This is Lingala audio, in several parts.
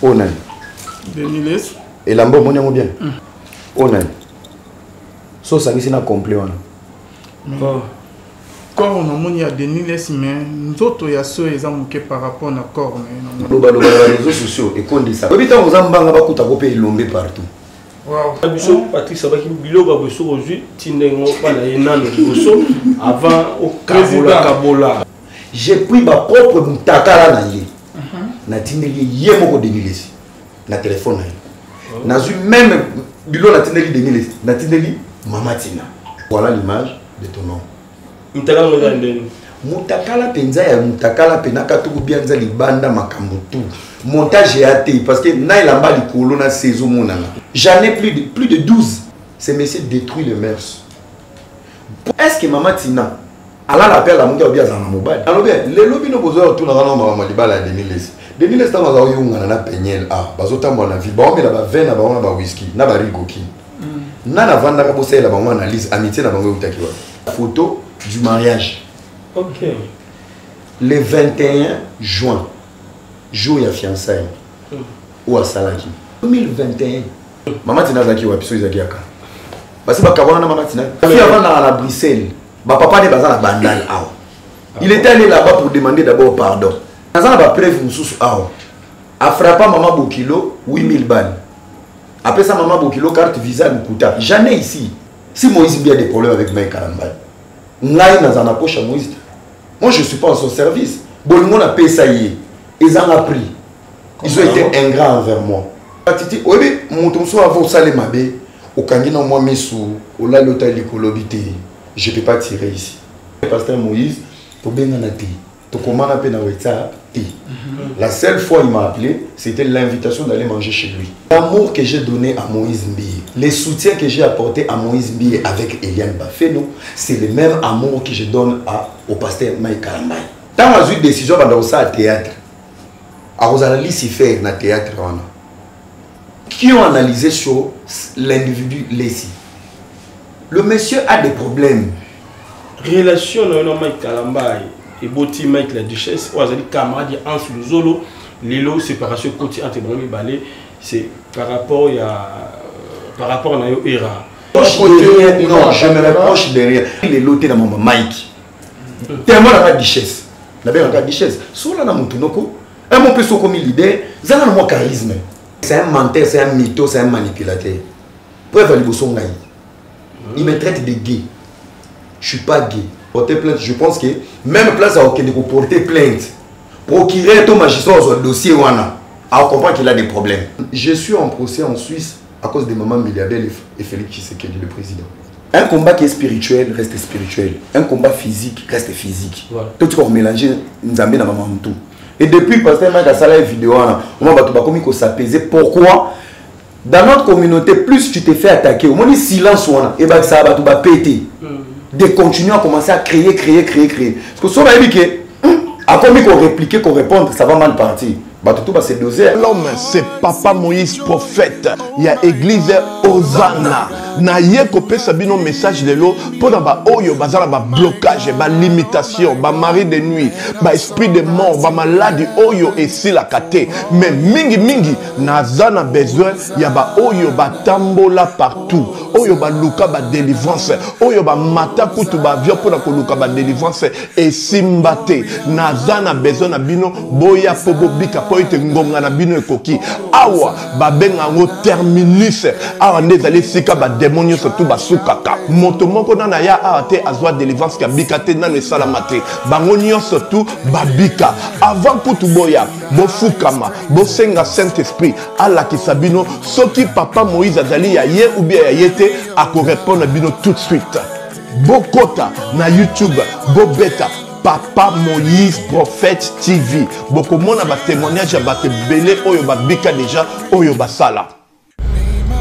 On a. Deniles. Et l'ambo mon bien. On a. So ça c'est na complet on. Corps on a il y a Deniles mais nous autres il y a ceux ils ont manqué par rapport à corps mais non. Les réseaux sociaux et qu'on dit ça. Depuis tant vous en banga ba kuta kopé lombe partout. Wow. Biso Patrick Sabaki biloba boso aujourd'hui tinengo bana yenano boso avant au Kabola. J'ai pris ma propre mutakala na ye. Na tindeli ye moko Deniles. Na téléphone na. Na eu même bilo na tindeli Deniles. Na tindeli Mama Tina. Voilà l'image de ton nom. Mutakala no ndeni. Mutakala penza ya mutakala penaka tuku bianza libanda makambo tout. Montage est parce que na ilamba likolo na saison monana. J'en ai plus de 12. Ces messieurs détruisent les mœurs. Est-ce que Mama Tina ala l'appel à mon gars bien dans mobile. Alors bien, les lobbies no besoin tout na Mama Libala Deniles. Deniles ta maza yunga na penyel a bazota mo na vie. Ba on la ba vin na ba on ba whisky, na ba rigoki. Na na vanda ka bossa la ba on analyse amitié na bango utakiwa. Photo du mariage. OK. Le 21 juin. Jour ya fiançailles ou à Salaki 2021 Mama Tina zaki wa piso izaki aka basi bakabona na Mama Tina fi avant na Bruxelles ba papa ne baza na bandal awa il était allé là-bas pour demander d'abord pardon naza na ba preuve mususu awa a frappé Mama Bokilo 8000 balles après ça Mama Bokilo carte visa Mukuta jamais ici si Moïse bien des problèmes avec Mike Kalamba ngai naza na poche Moïse moi je suis pas en son service bolingo na pesa yé. Ils en ont pris. Ils ont été ingrats envers moi. Titi, oui, mon tonso avant ça les mabé. Au Kangina moi mes sous. Au là l'hôtel l'écolobité. Je peux pas tirer ici. Pasteur Moïse, pour bien en athée. Tu commandes un peu dans WhatsApp. La seule fois il m'a appelé, c'était l'invitation d'aller manger chez lui. L'amour que j'ai donné à Moïse Mbiye, les soutiens que j'ai apporté à Moïse Mbiye avec Eliane Bafeno, c'est le même amour que je donne au pasteur Mike Kalamba. Dans ma décision dans ça théâtre. À Rosalie fait dans le théâtre qui ont analysé sur l'individu Lessi. Le monsieur a des problèmes. Relation avec Mike Kalamba et Boti Mike la duchesse, ou azali camarade Hans Luzolo, l'élo séparation continue entre Brami Balé, c'est par rapport à Nayo Era. Non, je me rapproche derrière. Il est loté dans mon Mike. Tellement la duchesse. La duchesse. Sur la Moutounoko. Un mot plus comme l'idée, c'est un mot charisme. C'est un menteur, c'est un mytho, c'est un manipulateur. Preuve il me traite de gay. Je suis pas gay. Porter plainte, je pense que même place à aucun pour porter plainte. Procurer ton magistrat sur le dossier, on comprend qu'il a des problèmes. Je suis en procès en Suisse à cause des mamans milliardaires et Félix Tshisekedi, le président. Un combat qui est spirituel reste spirituel. Un combat physique reste physique. Voilà. Tout ce qu'on mélange, nous amène à maman tout. Et depuis, pasteur Mike a salé vidéo, on va s'apaiser. Pourquoi? Dans notre communauté, plus tu te fais attaquer, au moins le silence, et ça va péter. De continuer à commencer à créer. Parce que si on a dit que, après qu'on réplique, qu'on réponde, ça va mal partir. L'homme, c'est Papa Moïse prophète. Il y a église Hosanna. Na yeko pesa bino message de l'eau pour ba oyo bazala ba blocage, ba limitation, ba mari de nuit, ba esprit de mort, ba maladie oyo et si la kate. Mais mingi nazana besoin ya ba oyo ba tambola partout. Oyo ba luka ba délivrance, oyo ba mata kutu ba vio pour ko luka ba délivrance et simbate. Nazana besoin na bino boya pobo bika po ite ngonga na bino ekoki. Awa ba benga ngo terminus. Awa ndezali sika ba démonios surtout basukaka moto moko nana ya ate azwa délivrance ka bikate nana salamate bangonio surtout babika avant kutu boya bofukama bosenga Saint Esprit ala kisabino soki Papa Moïse azali ya ye ou bien ya yete ako répondre bino tout de suite bokota na YouTube bobeta Papa Moïse Prophète TV bokomona ba témoignage ya bato belé oyo babika déjà oyo basala.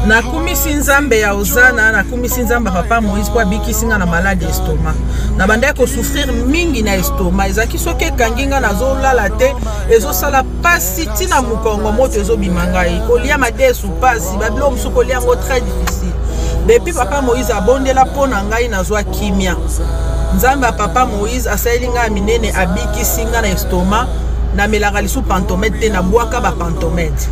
Na kumisi nzambe ya Hosanna, na kumisi nzambe Papa Moïse kwa bikisinga na malade estomac. Na bande ko souffrir mingi na estomac. Ezaki soke kanginga na zolala te, ezo sala pasi tina mukongo moto ezo bimangai. Kolia madesu pasi, babilo musuko lia ngo très difficile. Depuis Papa Moïse abondela pona ngai na zwa kimia. Nzambe Papa Moïse asalinga minene abikisinga na estomac. namelaka lisu pantomètre te nabwaka ba pantomètre.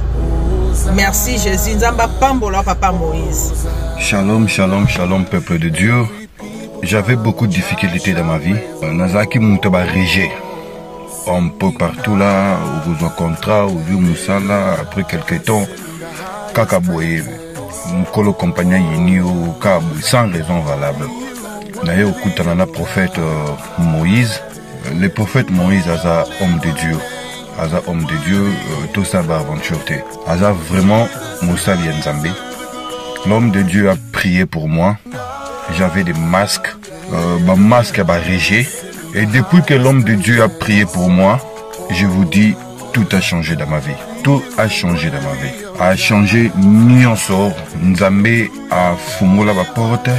Merci Jésus, nzamba pambola papa Moïse. Shalom, shalom, shalom peuple de Dieu. J'avais beaucoup de difficultés dans ma vie. Nazaki Moutaba Régé. Un peu partout là, au besoin contrat, au vieux Moussala, après quelques temps, Kakaboye, Mukolo compagnon Yinio, Kabou, sans raison valable. D'ailleurs, au Koutanana prophète Moïse, le prophète Moïse, Aza homme de Dieu. Aza homme de Dieu, tout ça va aventure. Aza vraiment Moussa Lienzambe. L'homme de Dieu a prié pour moi. J'avais des masques, ma masque a régé. Et depuis que l'homme de Dieu a prié pour moi, je vous dis, tout a changé dans ma vie. Tout a changé dans ma vie. A changé Nyonsor, Nzambe a fumé la porte.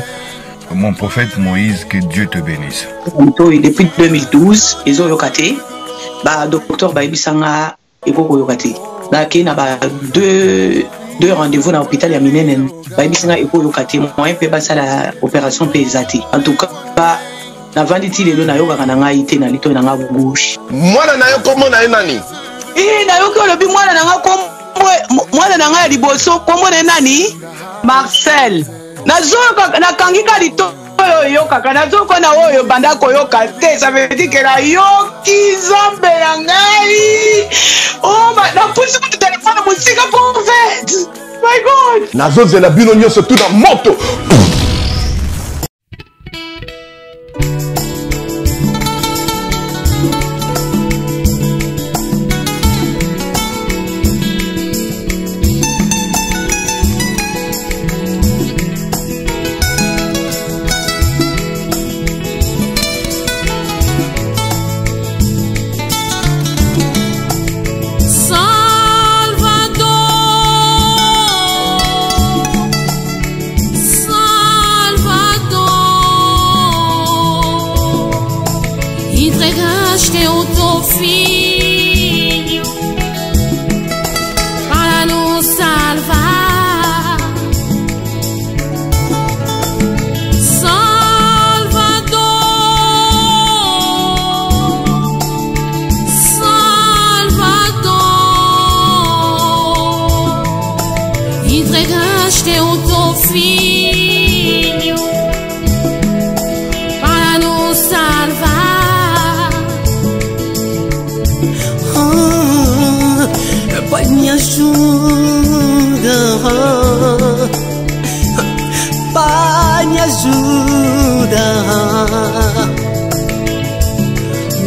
Mon prophète Moïse, que Dieu te bénisse. Depuis 2012, ils ont yokaté. Docteur Baibisanga et Koko yokate. Qui n'a pas deux rendez-vous dans l'hôpital à Minenen. Baibisanga et Koko yokate. Moi, je peux passer la opération pesate. En tout cas, na vanditi lelo na yoka kananga ite na lito na gauche. Mwana na yo komo na nani? Na yo ko lobi mwana na nga kombo mwana na nga liboso kombo na nani? Marcel. Nazoka na kangika lito yo kaka nazoko na oyo banda ko yoka te, ça veut dire que la yoki zambe na ngai. Oh na pusi ku téléphone musika pour fait. My God. Nazoze la bino nyonso tout na moto.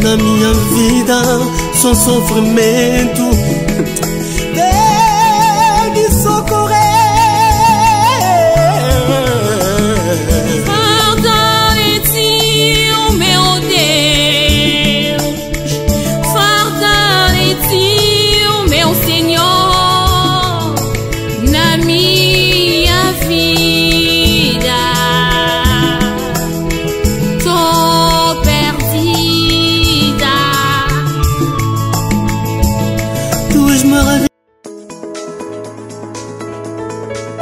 Na minha vida só sofrimento, vem me socorrer. Fortalece o meu Deus, fortalece o meu Senhor na minha vida. Tô perdida.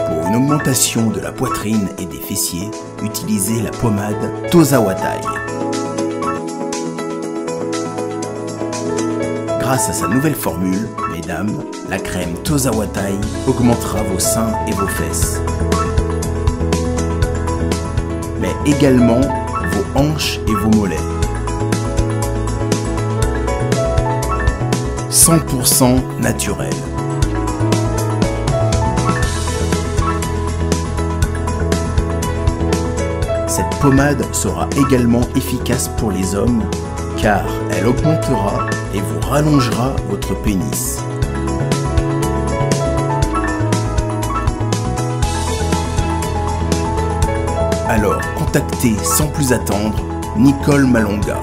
Pour une augmentation de la poitrine et des fessiers, utilisez la pommade Tozawatai. Grâce à sa nouvelle formule, mesdames, la crème Tozawatai augmentera vos seins et vos fesses, mais également vos hanches et vos mollets. 100% naturel. Cette pommade sera également efficace pour les hommes car elle augmentera et vous rallongera votre pénis. Alors contactez sans plus attendre Nicole Malonga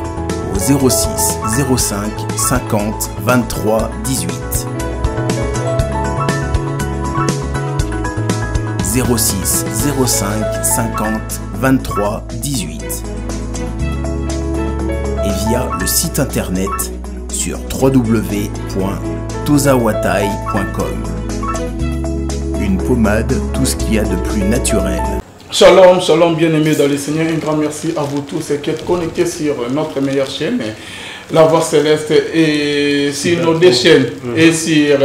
au 06 05 50 23 18. 06 05 50 23 18 et via le site internet sur www.tozawatai.com. Une pommade, tout ce qu'il y a de plus naturel. Shalom, shalom bien-aimés dans le Seigneur. Un grand merci à vous tous qui êtes connectés sur notre meilleure chaîne. La Voix Céleste et sur nos deux chaînes et sur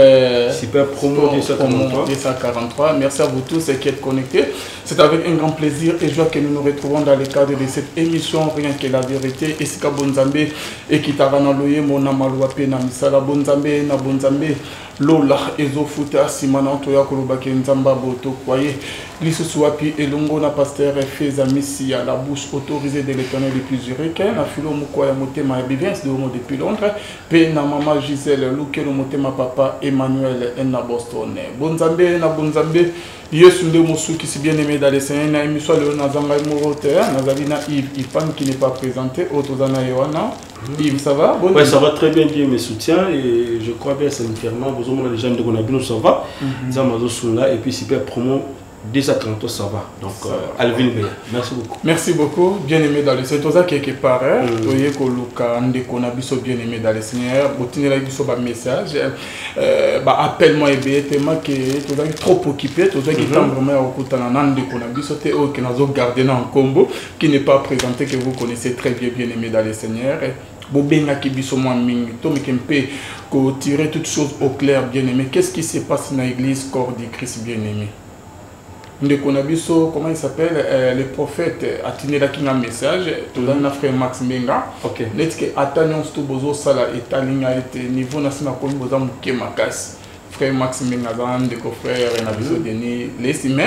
Super Promo 243. Merci à vous tous qui êtes connectés. C'est avec un grand plaisir et joie que nous nous retrouvons dans le cadre de cette émission Rien que la vérité. Et c'est Bonzambe et qui t'a ranaloyé mon amalouapé na misala Bonzambe na Bonzambe Lola ezofuta simana toya kolobaki nzamba boto kwaye lisusuapi elongo na pasteur Feza Missi à la bouche autorisée de l'Éternel le plus heureux na filo mukoya motema ya bienvenue de homo depuis Londres pe na mama Gisèle lukelo motema papa Emmanuel na Boston Bonzambe na Bonzambe Yesu nde mosuki si bien aimé dans les Seigneurs na émission le nazanga morote nazalina Yves Ipan qui n'est pas présenté autozana Yohana. Yves, ça va? Oui, ça va très bien, Dieu me soutient et je crois bien sincèrement, vous avez déjà de Gonabino, ça va. Et puis Super Promo 230, ça va. Donc, Alvin Beya, merci beaucoup. Merci beaucoup, bien aimé dans le Seigneur. Tout ça quelque part, Toye Koluka, Ndekonabiso, bien aimé dans le Seigneur. Botine la biso ba message, appelle-moi et tellement que tout ça trop occupé, tout ça qui est vraiment au côté de Ndekonabiso, te o qui n'a pas gardé dans un combo, qui n'est pas présenté, que vous connaissez très bien, bien aimé dans le Seigneur. Bobenga Kibiso Mouaming, Tomé Kempe, qu'on tirer toutes choses au clair, bien aimé. Qu'est-ce qui se passe dans l'église corps du Christ, bien aimé? Ndekonabiso, comment il s'appelle? Le prophète a tenu un message, tout le monde frère Max Menga. Ok. Let's que attendons tout bozo sala et talinga et niveau national comme boza mukemakasi. Frère Max Menga, de frère Nabiso Denis, l'estimé.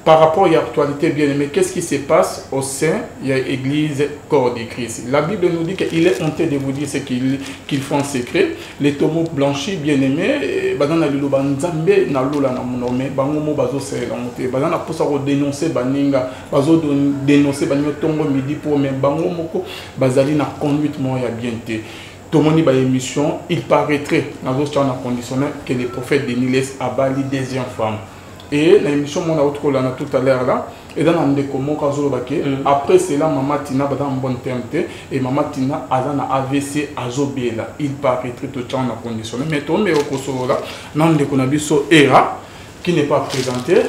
Par rapport à l'actualité bien aimée, qu'est-ce qui se passe au sein de l'église corps du Christ? La Bible nous dit qu'il est honteux de vous dire ce qu'ils font en secret. Les tombeaux blanchis bien aimés, bazana lilo banzambe na lola na monome, bangomo bazo sela monte, bazana posa ko dénoncer baninga, bazo dénoncer banyo tongo midi pour mais bangomo ko bazali na conduite moya bien té. Tout le monde a une émission, il paraîtrait dans d'autres conditionnel que le prophète Denis a bali deuxième femme. Et l'émission mon autre là tout à l'heure là et dans un décomo après cela maman Tina dans un bon terme et maman Tina a un AVC azobela il paraîtrait tout le temps en condition mais toi mais au Kosovo là non de konabiso era qui n'est pas présenté.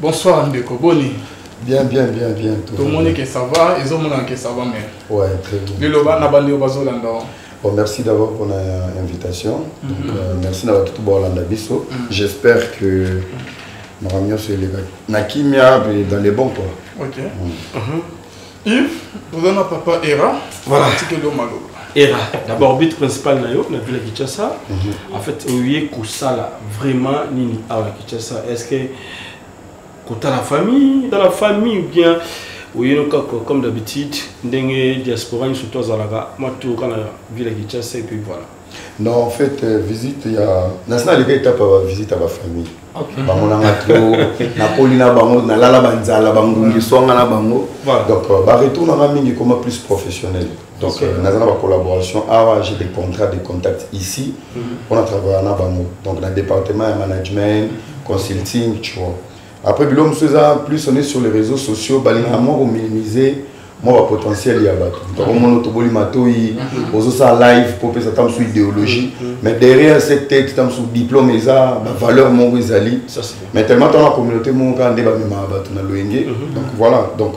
Bonsoir Ndeko Boni. Bien. Tout le monde que ça va ils ont mon que ça va mais ouais très bien. Le loba na bandi bazolanda. Bon, merci d'abord pour l'invitation. Merci d'avoir tout bon l'andabiso. J'espère que nous ramènons sur les gars. Nakimia dans les bons quoi. Ok. Yves, vous avez un papa Era. Voilà. Era. D'abord, but principal nayo, na ville de Kinshasa. En fait, oui, Kusala vraiment nini à Kinshasa. Est-ce que quand la famille, dans la famille ou bien oui, comme d'habitude, dengue diaspora surtout Zalaga, moi tout quand la ville de Kinshasa et puis voilà. Non, en fait, visite, il y a national les étape visite à ma famille. OK. Bango na matro, na polina bango na lala banzala bango ngisonga na bango. Donc ba retour na mingi comme plus professionnel. Donc na zana ba collaboration, j'ai des contrats, des contacts ici. On a travaillé na bango. Donc dans le département management, consulting, tu vois. Après, plus on est sur les réseaux sociaux, on minimiser mon potentiel. Donc, on a live pour que ça tombe sur idéologie. Mais derrière cette tête, ça sur diplôme, ça valeur, mais tellement dans la communauté, donc voilà. Donc,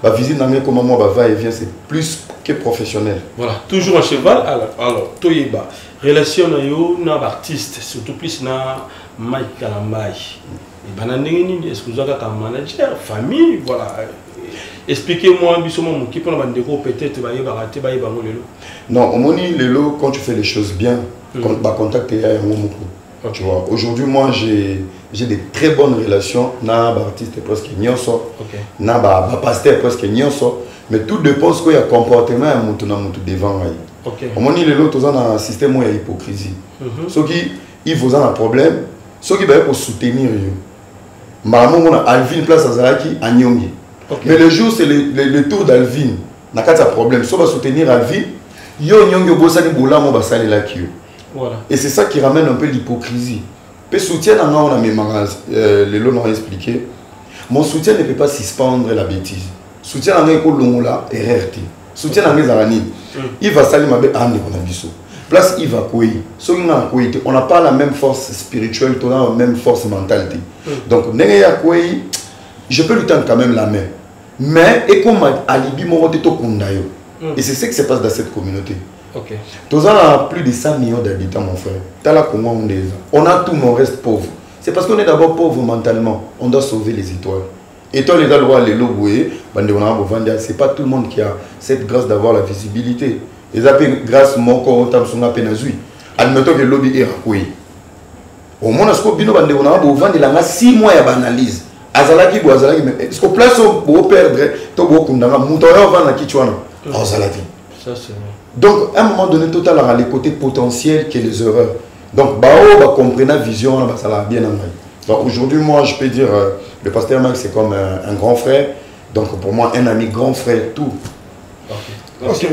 la visite, comment va et vient, c'est plus que professionnel. Voilà, toujours un cheval. Alors, Toyeba, relation avec l'artiste, surtout plus na Mike Kalambai. Est-ce que vous avez un manager, famille, voilà. Expliquez-moi, peut-être non, au moment où quand tu fais les choses bien, contacter tu vois. Aujourd'hui, moi, j'ai des très bonnes relations avec les artistes presque nyonso, avec les pasteurs presque nyonso, mais tout dépend de ce qu'il y a comportement devant. Au moment où tu as un système de hypocrisie. Ceux qui vous ont un problème, ceux qui veulent soutenir. Maman on a Alvin place à Zaraki à Nyongi. Mais le jour c'est le tour d'Alvin. N'a pas de problème. Soit va soutenir Alvin, yo Nyongi bosani bola mo basali la kio. Voilà. Et c'est ça qui ramène un peu l'hypocrisie. Pe soutien on a même les lots ont expliqué. Mon soutien ne peut pas suspendre la bêtise. Soutien en ko longola RRT. Soutien en Zarani. Il va salir ma be ande on a biso. Place il va quoi. On n'a pas la même force spirituelle, on a la même force mentale. Donc, je peux lui tendre quand même la main. Mais, et comme alibi, mon rote to kundayo. Et c'est ce qui se passe dans cette communauté. Ok. Tous a plus de 100 millions d'habitants, mon frère. On a tout, mais on reste pauvre. C'est parce qu'on est d'abord pauvre mentalement. On doit sauver les étoiles. Étoiles, les droits, les lobes, c'est pas tout le monde qui a cette grâce d'avoir la visibilité. Les appels grâce mon corps, on a peine à jouer. Admettons que le lobby est racoué. Au moins, on a 6 mois d'analyse. Azalaki ou Azalaki, est-ce qu'on place au perdre, tout le monde a montoya va na kichwana. Azalaki. Donc, à un moment donné, total a les côtés potentiels que les erreurs. Donc, bah comprendre la vision, ça l'a bien amené. Donc, aujourd'hui, moi, je peux dire, le pasteur Max, c'est comme un grand frère. Donc, pour moi, un ami grand frère, tout. Ok.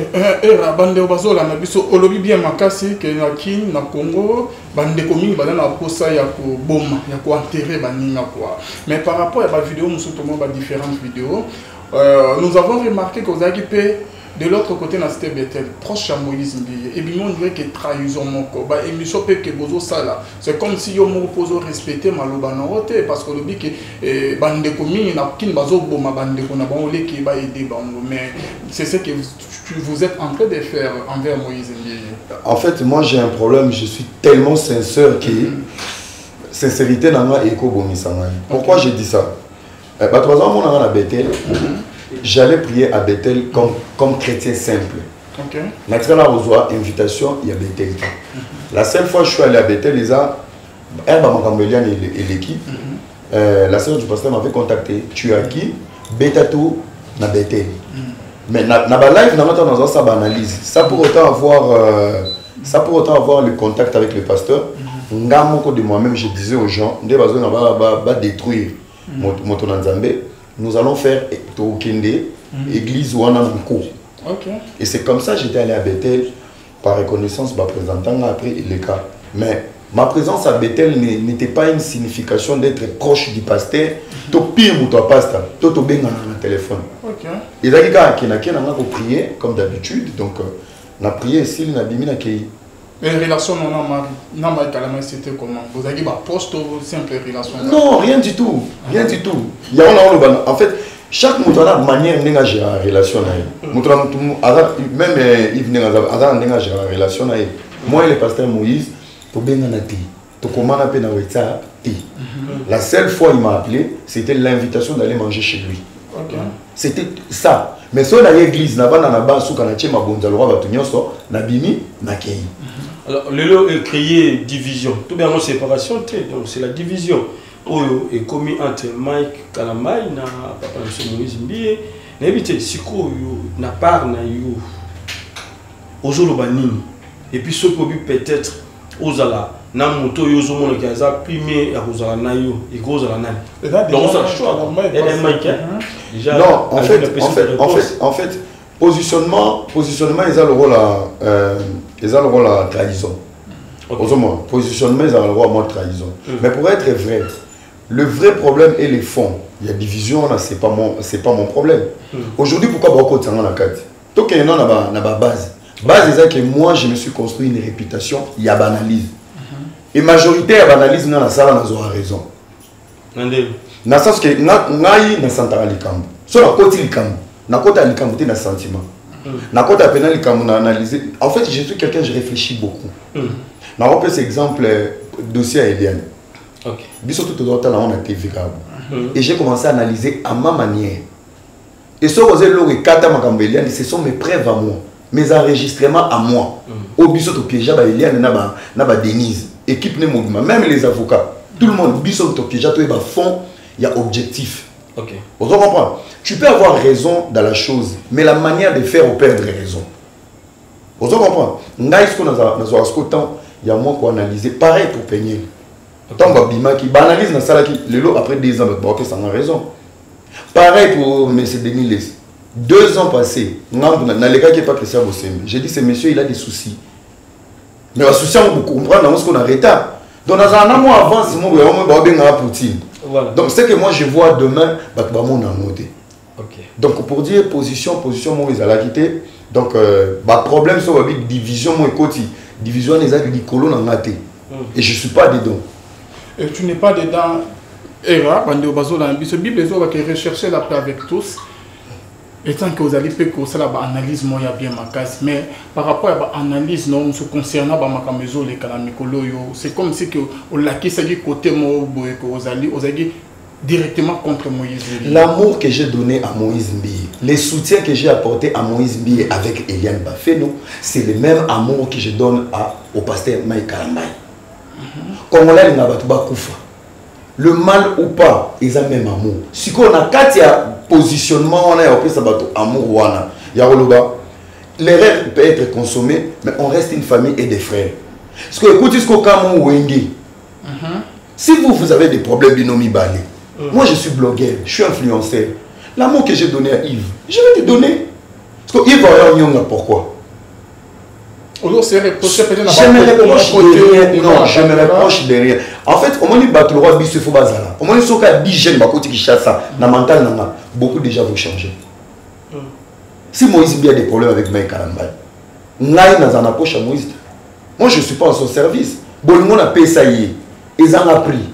Bande obazo la nabiso olobi bien makasi que na kin na Congo bande commune bana na posa ya ko boma ya ko enterrer baninga quoi. Mais par rapport à la vidéo nous sommes ba différentes vidéos nous avons remarqué que Ozaki peut de l'autre côté na cité Bethel proche à Moïse Mbiye et bien on dirait que trahison moko ba émission pe que bozo sala c'est comme si yo mo pozo respecter maloba na roté parce que le dit que bande commune na kin bazo boma bande ko na ba olé qui ba aider bango mais c'est ce que vous êtes en train de faire envers Moïse Mbiye. En fait, moi j'ai un problème, je suis tellement sincère que sincérité n'a pas écho bomisanga. Pourquoi j'ai dit ça? Bah, 3 ans, on a à Bethel. J'allais prier à Bethel comme chrétien simple. Okay. Maintenant, on reçoit invitation, il y a Bethel. La seule fois que je suis allé à Bethel, les a et l'équipe, la sœur du pasteur m'avait contacté. Tu as qui? Betatou na Bethel. Mais na live, dans ça analyse. Ça pour autant avoir le contact avec le pasteur. De moi-même, je disais aux gens, détruire nous allons faire église ou un cours. Et c'est comme ça que j'étais allé à Bethel par reconnaissance, présentant après les cas. Mais ma présence à Bethel n'était pas une signification d'être proche du pasteur. Tout pire ou toi pasteur, tout au bien dans le téléphone. Et là, il y a prié comme d'habitude. Donc, on a prié ici, on a bimi na kei. Les relations non c'était comment? Vous avez pas poste ou simple relation? Non, rien du tout. Rien du tout. Il y a en fait, chaque mouton a une manière de gérer la relation. Même il venait à gérer la relation. Moi et le pasteur Moïse, pour bien en être. La seule fois il m'a appelé, c'était l'invitation d'aller manger chez lui. C'était ça. Mais si on a l'église, on a alors, le créer division. Tout bien en séparation, donc c'est la division. Oyo est commis entre Mike Kalamai na Papa Moïse Mbiye. N'évitez si quoi na part na yo ozolo banini. Et puis ce que peut-être ozala na moto yo zo mona kaza premier ya ozala na yo et gros ozala nani. Donc ça choix. Déjà non, en fait positionnement ils ont le rôle à trahison. Positionnement ils ont le rôle à trahison. Mais pour être vrai, le vrai problème est les fonds. Il y a division là, c'est pas mon problème. Aujourd'hui pourquoi beaucoup de gens la carte? Tout qu'il y a na base. Base c'est que moi je me suis construit une réputation, il y a banalise. Et majorité à banalise dans la salle n'a pas raison. Na sens que ngai na santara likambo. So na koti likambo. Na kota likambo te na sentiment. Na kota penal likambo na analyser. En fait, je suis quelqu'un, je réfléchis beaucoup. Na repère cet exemple dossier à Eliane. OK. Biso tout autour là on a TV Gabo. Et j'ai commencé à analyser à ma manière. Et ce que j'ai le kata makambo Eliane, ce sont mes preuves à moi, mes enregistrements à moi. Au biso to piège ba Eliane na ba Denise, équipe ne mouvement, même les avocats. Tout le monde biso to piège to ba fond. Il y a objectif. Ok. Vous comprenez? Tu peux avoir raison dans la chose, mais la manière de faire ou perdre raison. Vous comprenez? Il y a moins qu'on analyse. Pareil pour peigner. Tant que Bima qui banalise dans ça, le lot après 10 ans, ça a raison. Pareil pour M. Denis. 2 ans passés, dans les cas qui n'est pas Christian Bossem, j'ai dit ce monsieur il a des soucis. Mais les soucis, on comprend dans ce qu'on a retard. Donc dans un mois avant, c'est moi qui vais Poutine. Voilà. Donc c'est que moi je vois demain, donc pour dire position, moi ils allaient quitter. Donc problème sur la division, moi côté division les actes du colon en maté. Et je suis pas dedans. Et tu n'es pas dedans. Era, bande au bazo la Bible qui rechercher la paix avec tous. Étant que vous allez faire que ça la analyse moi ya bien ma casse, mais par rapport à l'analyse non se concernant ma maison les calamicolo c'est comme si que on l'a qui ça dit côté moi que vous allez directement contre Moïse. L'amour que j'ai donné à Moïse Mbiye, les soutiens que j'ai apporté à Moïse Mbiye avec Eliane Bafeno, c'est le même amour que je donne au pasteur Mike Kalambaye. Congolais n'abatuba koufa. Le mal ou pas, ils ont le même amour. Si on a quatre positionnement, on a amour wana. L'erreur peut être consommée, mais on reste une famille et des frères. Parce que écoutez ce qu'on a Wenge. Si vous avez des problèmes binomi balé, moi je suis blogueur, je suis influenceur. L'amour que j'ai donné à Yves, je vais te donner. Parce que Yves va avoir pourquoi? Je me reproche de rien. Non, je me reproche de rien. En fait, au moment où battre le roi Bissou Fobazala, au moment où il y a 10 jeunes qui chassent ça, dans le mental, beaucoup déjà vont changer. Si Moïse a des problèmes avec Mike Kalambaye, Naï n'a pas approche à Moïse. Moi, je ne suis pas en son service. Bon, on a payé ça hier. Ils en ont pris.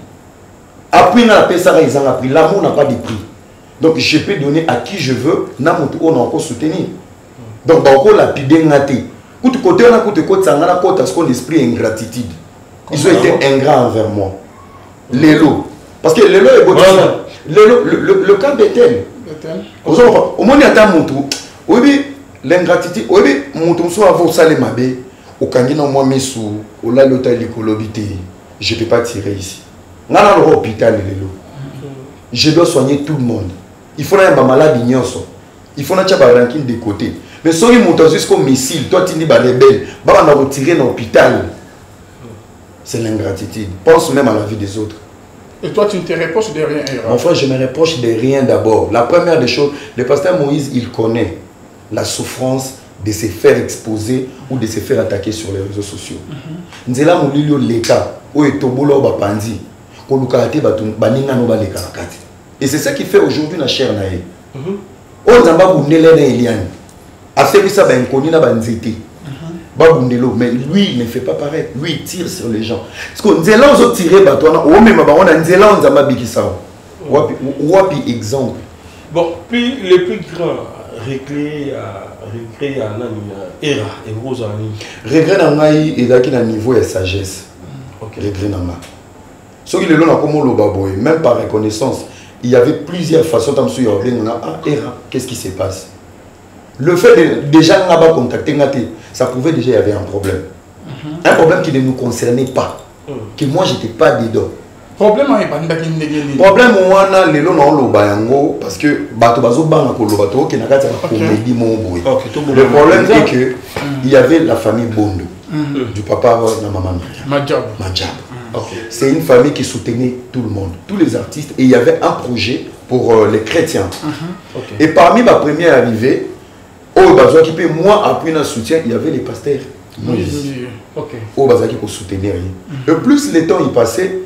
Après, on a payé ça, ils en ont pris. L'amour n'a pas de prix. Donc, je peux donner à qui je veux, on a encore soutenir. Donc, on a lapidé ngati. Côté on a côté son esprit ingratitude. Ils ont été ingrats envers moi. Lélo. Parce que Lélo est beau. Le cas d'Étel. Au moins, il y a un mouton. Oui, l'ingratitude. Oui, mouton soit avant ça les mabé. Au Kangina, moi, mes sous. Au la l'hôtel l'écolobité. Je ne peux pas tirer ici. On a l'hôpital, Lélo. Je dois soigner tout le monde. Il faut un malade ignoso. Il faut un ranking de côté. Mais si on monte jusqu'au missile, toi tu dis que les rebelles, on va retirer dans l'hôpital. C'est l'ingratitude. Pense même à la vie des autres. Et toi, tu ne te reproches de rien? Mon frère, je me reproche de rien d'abord. La première des choses, le pasteur Moïse, il connaît la souffrance de se faire exposer ou de se faire attaquer sur les réseaux sociaux. Nzela Moulilio l'État, où est Tobolo Bapandi, et c'est ça qui fait aujourd'hui la chair naïe. On n'a pas boudé Eliane. Mais lui, il ne fait pas pareil. Lui, il tire sur les gens. Parce que nous allons tirer, exemple. Bon, puis le plus grand regret à Era et Rosani. Regret à Naï et à niveau de sagesse. Regret à Naï. Ce qui est là, même par reconnaissance, il y avait plusieurs façons de me dire, Era, qu'est-ce qui se passe? Le fait de déjà n'a pas contacté, ça prouvait déjà qu'il y avait un problème. Un problème qui ne nous concernait pas. Que moi, je n'étais pas dedans. Problème, moi, le parce que le problème est que il y avait la famille Bondo, du papa de la maman Madjab. C'est une famille qui soutenait tout le monde, tous les artistes, et il y avait un projet pour les chrétiens. Et parmi ma première arrivée, moi, après un soutien, il y avait les pasteurs. Pour soutenir. Et plus le temps il passait,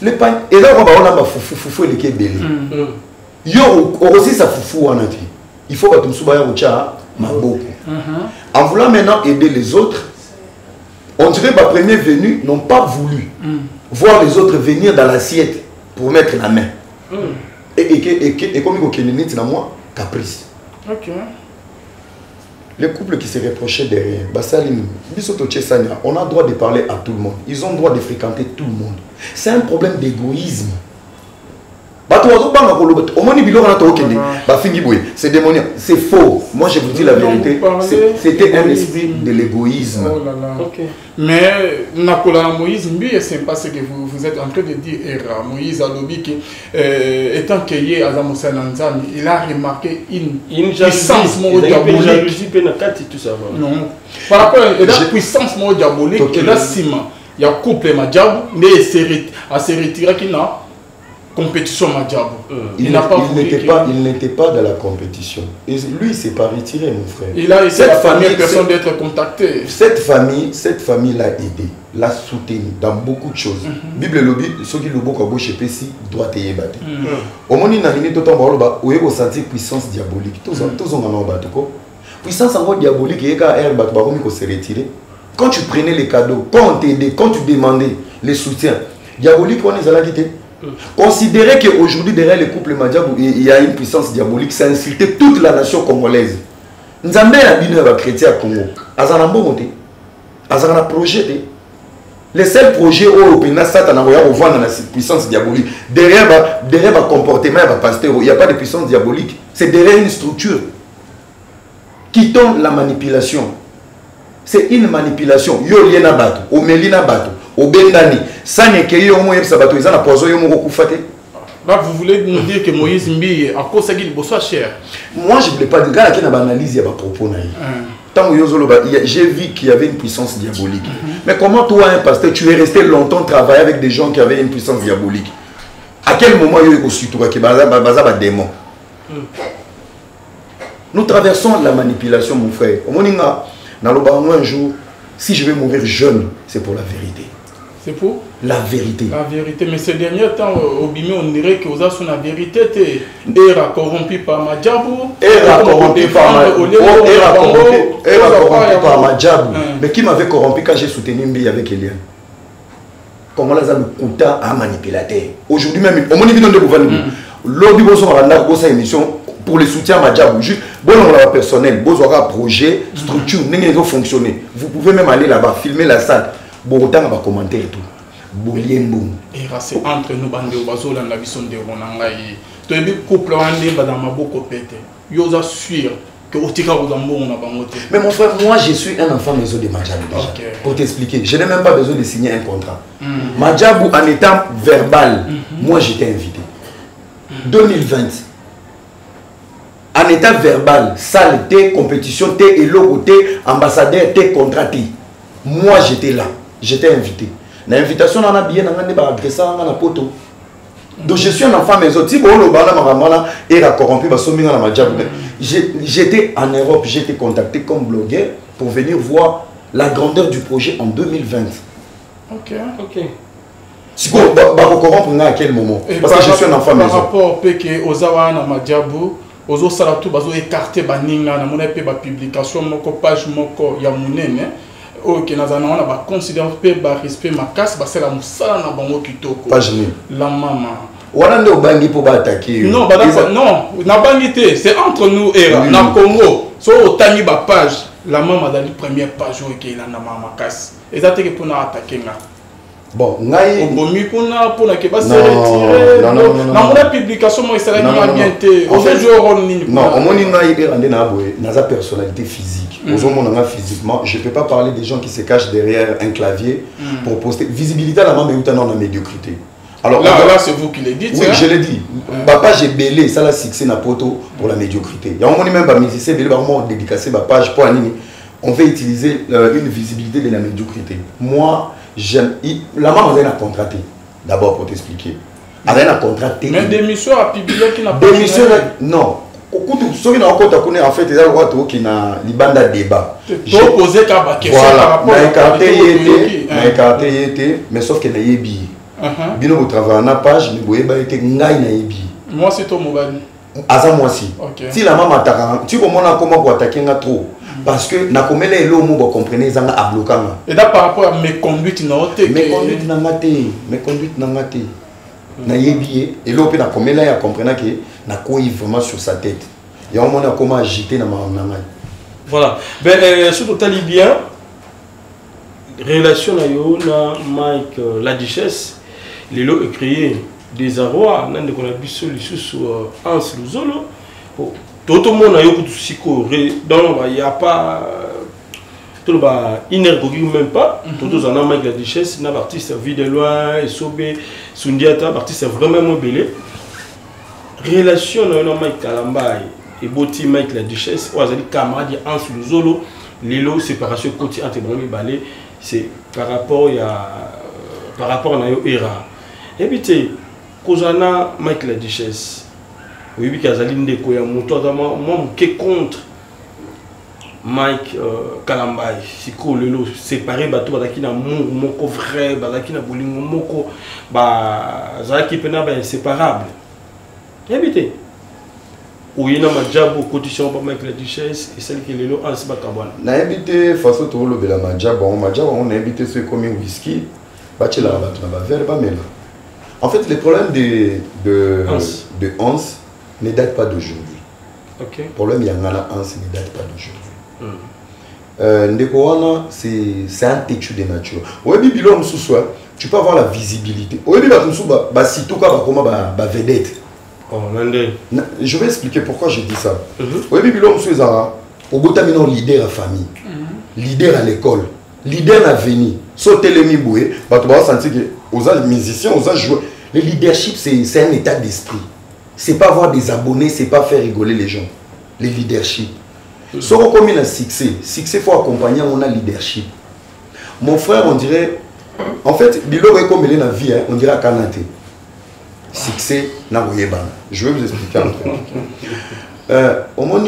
les pains. Et là, on a foufou et les kébélés. Yo aussi ça foufou en entier. Il faut que tu me en voulant maintenant aider les autres, on dirait que ma première venue n'ont pas voulu voir les autres venir dans l'assiette pour mettre la main. Et comme il y a moi, caprice. Les couples qui se reprochaient derrière, on a le droit de parler à tout le monde. Ils ont le droit de fréquenter tout le monde. C'est un problème d'égoïsme. C'est démoniaque. C'est faux. Moi, je vous dis la vérité. C'était un esprit de l'égoïsme. Oh là là. Mais Nakola Moïse, c'est pas ce que vous êtes en train de dire. Moïse a lobby qui, étant qu'il y a il a remarqué une puissance diabolique. Non. Par rapport à la puissance diabolique, il y a un couple mais à se retirer qui n'a compétition Madjabo. Il n'était pas dans la compétition. Et lui, il s'est pas retiré, mon frère. Il a essayé personne d'être contacté. Cette famille l'a aidé, l'a soutenu dans beaucoup de choses. Bible lobby, ceux qui le beaucoup à chez Pessi doit te battre. Au moment où il a tout temps, où il a senti puissance diabolique. Tous ont battu. Puissance diabolique, il y a un qui s'est retiré. Quand tu prenais les cadeaux, quand on t'aidait, quand tu demandais les soutiens, diabolique, on les a quittés. Considérer qu'aujourd'hui, derrière le couple Madiabou, il y a une puissance diabolique, c'est insulter toute la nation congolaise. Nous avons un chrétien au Congo. Nous avons un projet. Les seuls projets où on voit la puissance diabolique, derrière le comportement du pasteur, il n'y a pas de puissance diabolique. C'est derrière une structure. Quittons la manipulation. C'est une manipulation. Yo liena bato, o melina bato, o bendani. Ça n'est que yo mo yebsa bato izana pozo yo mo kokufate. Là, vous voulez nous dire que Moïse Mbi a cause qu'il soit cher. Moi, je ne voulais pas dire qu'il y a une analyse, il y a des propos. J'ai vu qu'il y avait une puissance diabolique. Mais comment toi, un pasteur, tu es resté longtemps travailler avec des gens qui avaient une puissance diabolique? À quel moment il y a eu un démon? Nous traversons la manipulation, mon frère. Un jour, si je vais mourir jeune, c'est pour la vérité. C'est pour la vérité. La vérité. Mais ces derniers temps, au Bimé, on dirait que vous avez la vérité. Era corrompu par Madiabou. Era corrompu par Madiabou. Mais qui m'avait corrompu quand j'ai soutenu Mbi avec Eliane? Comment là, ça me coûte à manipulateur. Aujourd'hui même, au moment de vous lobby une émission pour le soutien à Madiabou. Juste, bon, on a personnel, bon, on a projet, structure, vous fonctionner. Vous pouvez même aller là-bas, filmer la salle. Bon, autant on va commenter et tout. Et c'est entre nous, bande bazo la vision de Ronangaï. Tu es couple en dans ma boucle pété. Yosa sûr que au tika on a pas monté. Mais mon frère, moi je suis un enfant maison de Madiabou déjà. Pour t'expliquer, je n'ai même pas besoin de signer un contrat. Madiabou en étant verbal, moi j'étais invité. 2020. En état verbal, salle, compétition, élo, ambassadeur, contraté. Moi j'étais là. J'étais invité. L'invitation on a bien adressé à la poto. Donc je suis un enfant maison. Si bon le bana et la corrompu j'étais en Europe, j'étais contacté comme blogueur pour venir voir la grandeur du projet en 2020. OK. Si vous corrompre à quel moment? Parce que je suis un enfant maison. Par rapport au Ozawa na Madiabou, aux salatu bazo écarté baninga na mon épée ba publication moko page moko ya munene. Ok, nous avons considéré le respect ma casse, c'est la moussala na bango kitoko. Pas gêné. La maman. Wana on bangi pour attaquer. Non, non, na bangité, c'est entre nous et na Congo. So otani ba page, la maman dans la première page où il a na maman casse. Et ça pour nous attaquer là. Bon, ngai bomi pour que va se retirer. Non, dans mon publication moi ça la bien té. On fait jouer rôle ni. Non, on moni ngai ande na boye, na sa personnalité physique. Physiquement, je ne peux pas parler des gens qui se cachent derrière un clavier pour poster. Visibilité à la main, mais où la médiocrité. Alors là, c'est vous qui le dites. Oui, je l'ai dit. Papa, j'ai belé, ça l'a fixé na poto pour la médiocrité. Il y a un moment même pas musicien, belé, vraiment dédicacé ma page pour Anini. On veut utiliser une visibilité de la médiocrité. Moi, j'aime. La maman a contracté. D'abord pour t'expliquer. Elle a contracté. Mais des missions à publier qui n'a pas. Des missions, non. Ceux qui n'ont pas connu, en fait, ils ont qui n'a libanda débat. Posé par rapport à écarté, mais sauf qu'il y a des billets. Bino vous travaillez na page, mais vous avez été ngai na billets. Moi c'est ton mobile. Asa moi aussi. Si la maman attaque, tu comprends comment vous attaquer trop. Parce que na comme les lots vous comprenez ça a bloqué. Et là par rapport à mes conduites mes conduites n'a maté. Na yebié et l'eau peut na comme là ya comprendre que na quoi vraiment sur sa tête. Il y a un moment comment agiter na maman. Voilà. Ben surtout tali bien relation na yo na Mike la Duchesse les lots est créé des arrois nan de qu'on a biso lisusu Hans Luzolo. Tout le monde a eu tout siko donc il y a pas tout ba inergogi même pas tout en Mike la Duchesse na artiste vie de loin et Sobé Sundiata artiste vraiment belé relation na Mike Kalambai et Boti Mike la Duchesse ou azali camarade Hans Luzolo lelo séparation côté entre Brami Balé c'est par rapport à yo era et puis tu kozana Mike la Duchesse oui bi kazali ndeko ya moto moi qui contre Mike Kalambai siko lelo séparé bato bazaki na moko vrai bazaki na bolingo moko ba zaki pena ba inséparable et puis tu oui, na Madiabou cotisation pour Mike la Duchesse et celle qui est là en Sibakabwana. Na habité façon tout le Madiabou, on a habité ce comme whisky, bâti la batte na verre ba mela. En fait, les problèmes de Hans ne datent pas d'aujourd'hui. Ok. Le problème Yangana Hans ne date pas d'aujourd'hui. Ndekowana, c'est un têtu de nature. Oyebi bilo msusu, tu peux avoir la visibilité. Oyebi ba msusu ba sitoka ba koma ba vedette. Oh, Nande. Je vais expliquer pourquoi je dis ça. Oyebi bilo msusu za obotamino leader à famille, leader à l'école, leader à venir. Sauter les miboué, bah tu vas sentir que aux musiciens, aux joueurs, le leadership c'est un état d'esprit. C'est pas avoir des abonnés, c'est pas faire rigoler les gens. Le leadership. Si on a un succès, il faut accompagner on a leadership. Mon frère, on dirait, en fait, Bilo est comme il est dans la vie, on dirait à Kanate. Succès, je vais vous expliquer un truc. Au moment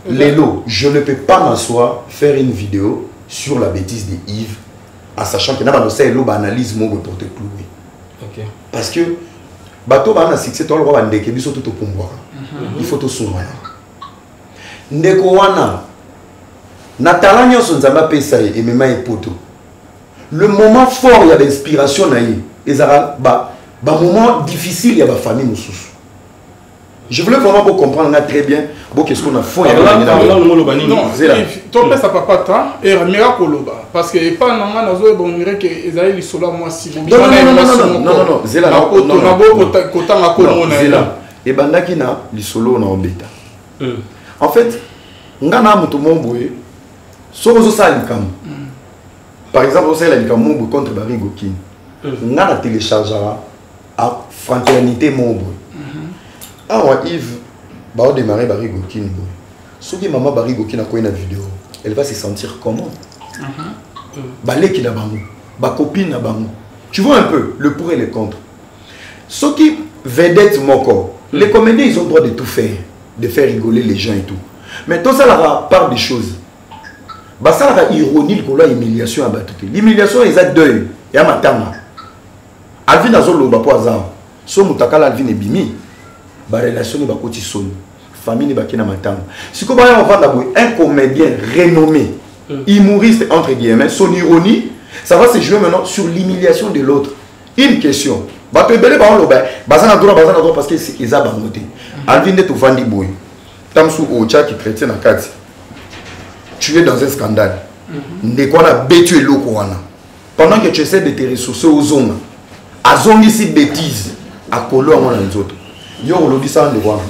Lélo, je ne peux pas m'asseoir, faire une vidéo sur la bêtise de Yves, en sachant que Lélo analyse mon pour te clouer. Ok. Parce que, bateau a un succès, tu as le droit de tout au pouvoir. Il faut tout soumettre. Ndeko wana natala nyonso nzamba pesa et mema epoto. Le moment fort il y a l'inspiration naïe ezara ba moment difficile il y a ba famille mususu. Je voulais vraiment vous comprendre très bien qu'est-ce qu'on a fait non toi pesa papa ta et mira koloba parce que pas nanga nazo bon mire que ezali lisolo moi si vous non zela na kota na ko na zela e bandaki na lisolo na obeta. En fait, ngana mutu momboué, sozo salikam. Par exemple, on sait la likamombo contre Barigo King. Ngana téléchargera à fraternité momboué. Ah ouais, Yves, bah on démarrer Barigo King. Ce qui maman Barigo King a quoi une vidéo, elle va se sentir comment? Balé qui n'a pas mou, ba copine n'a pas mou. Tu vois un peu le pour et le contre. Ce qui vedette mon corps, les comédiens ils ont le droit de tout faire. De faire rigoler les gens et tout. Mais tout ça là part des choses. Bah ça là ironie la humiliation à battre. L'humiliation est à deuil et à matanga. Alvin azolo ba po azam. So mutakala Alvin et bimi. Ba relation ni ba koti son. Famille ni ba kina matanga. Si ko ba ya vendre un comédien renommé, humoriste entre guillemets, son ironie, ça va se jouer maintenant sur l'humiliation de l'autre. Une question. Bah tu belé ba on lo ba bazana droit parce que c'est ils a bangoté. Alvin de tout vandi boy. Tamsu Ocha qui chrétien à Kati. Tu es dans un scandale. Ndeko na betu eloko wana. Pendant que tu essaies de te ressourcer aux zones, à zone ici bêtise, à colo à moi les autres. Yo on dit ça ndeko wana.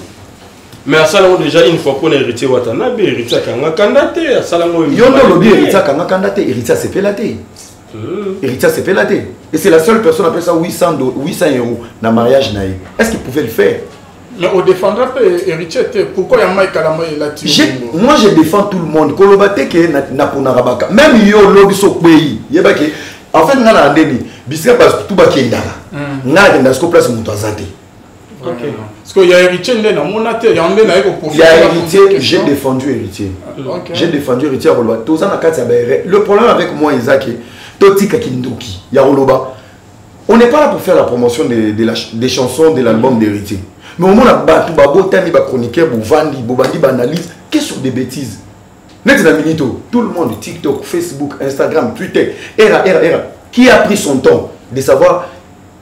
Mais à Salamo déjà une fois qu'on a hérité Watanabe, hérité kanga kandate, à Salamo. Yo no lobby hérité kanga kandate, hérité c'est pelaté. Hérité c'est pelaté. Et c'est la seule personne appelle ça 800 € dans le mariage naïf. Est-ce qu'il pouvait le faire? Mais on défendra pas héritier. Pourquoi il y a Mike Kalama et là-dessus? Moi je défends tout le monde. Kolobate ke na ponarabaka. Même yo lobby so pays. Yebake. En fait ngana ndeni. Bisika parce tout ba kendala. Ngana kenda sko place muto azate. OK. Parce qu'il y a héritier ndena monate, il y a ndena eko profiter. Il y a héritier, j'ai défendu héritier. J'ai défendu héritier à Roloba. Tout ça na kati ya baere. Le problème avec moi Isaac, totika kindoki. Ya Roloba. On n'est pas là pour faire la promotion des chansons de l'album d'héritier. Mais au moment où on a chroniqueur, on analyse, qu'est-ce sur des bêtises. Tout le monde, TikTok, Facebook, Instagram, Twitter, era. Qui a pris son temps de savoir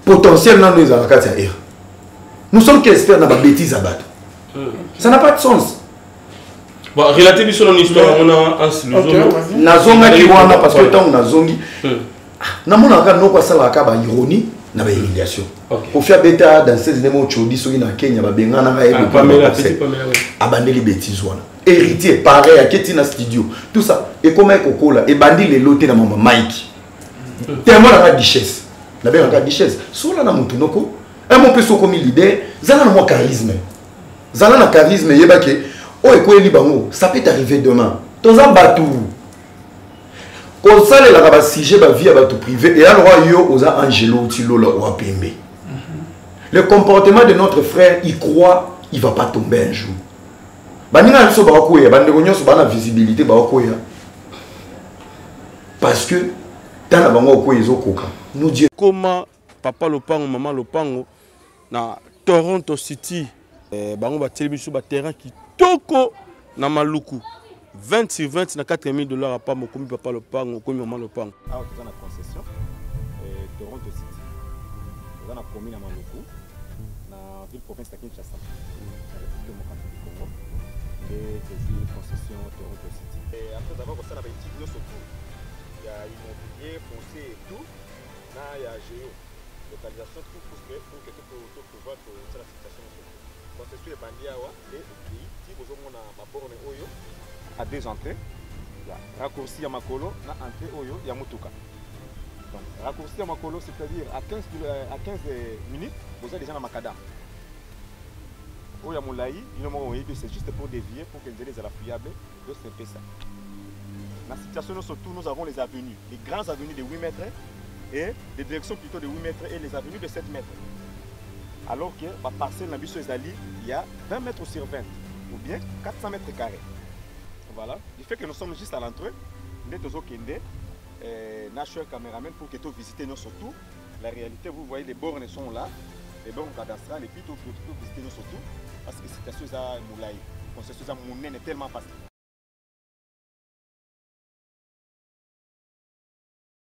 potentiellement nous avons era. Nous sommes qu'experts dans la bêtise à battre. Ça n'a pas de sens. Bon, relater sur l'histoire, on a un solution. Nazonga qui wana parce que tant nazongi. Namona ka no kwa sala ka ba ironie na ba humiliation. Pour faire bêta dans ces éléments chodi so na Kenya ba bengana ka ebo abandeli bêtise wana. Héritier pareil à Ketina studio. Tout ça et comment kokola et bandi les lotés na mama Mike. Tellement la richesse. Na ba la richesse. Sola na mutu noko. Un mon peu so comme leader, zala na mo charisme. Zala na charisme yeba ke o ekoyeli bango, ça peut arriver demain. Toza batou. Quand ça les là sujet ba vie à bateau privé et alors yo oza Angelo Tilola ou Apembe. Le comportement de notre frère, il croit il va pas tomber un jour. Baninga so ba koya bande gonyo so ba na visibilité ba koya. Parce que dans la bango ko ezo koka. Nous Dieu comment papa Lopango maman Lopango na Toronto City bango ba télévision ba terrain qui toko na Maluku. 20 sur 20 na 4 000 $ à pas mon commis papa Lopango, commis maman Lopango. Ah, tu as la concession Toronto City. dans la commune à Maluku, dans la ville province de Kinshasa, dans la République démocratique du Congo, et des concessions Toronto City. Et après avoir fait la bêtise, surtout, il y a immobilier, foncier et tout, là il y a géo, localisation, tout pour que tu peux pouvoir faire la situation. Concession est bandit à et puis, si vous avez ma borne Oyo, à deux entrées, raccourci à Makolo, na entrée Oyo, il y a Mutuka. Donc, raccourci à Makolo, c'est-à-dire à 15 minutes, vous êtes déjà dans Makada. Oyo Moulaï, c'est juste pour dévier, pour que les ailes à la fiable, donc c'est un peu ça. Dans la situation, surtout, nous avons les avenues, les grandes avenues de 8 mètres et des directions plutôt de 8 mètres et les avenues de 7 mètres. Alors que la parcelle dans il y a 20 mètres sur 20 ou bien 400 mètres carrés. Voilà. Du fait que nous sommes juste à l'entrée, nous sommes national caméraman pour que tu visites nous surtout. La réalité, vous voyez, les bornes sont là, les bornes cadastrales, et puis tu peux visiter nous surtout parce que c'est quelque chose à Moulaï. C'est quelque chose à Mounen est tellement facile.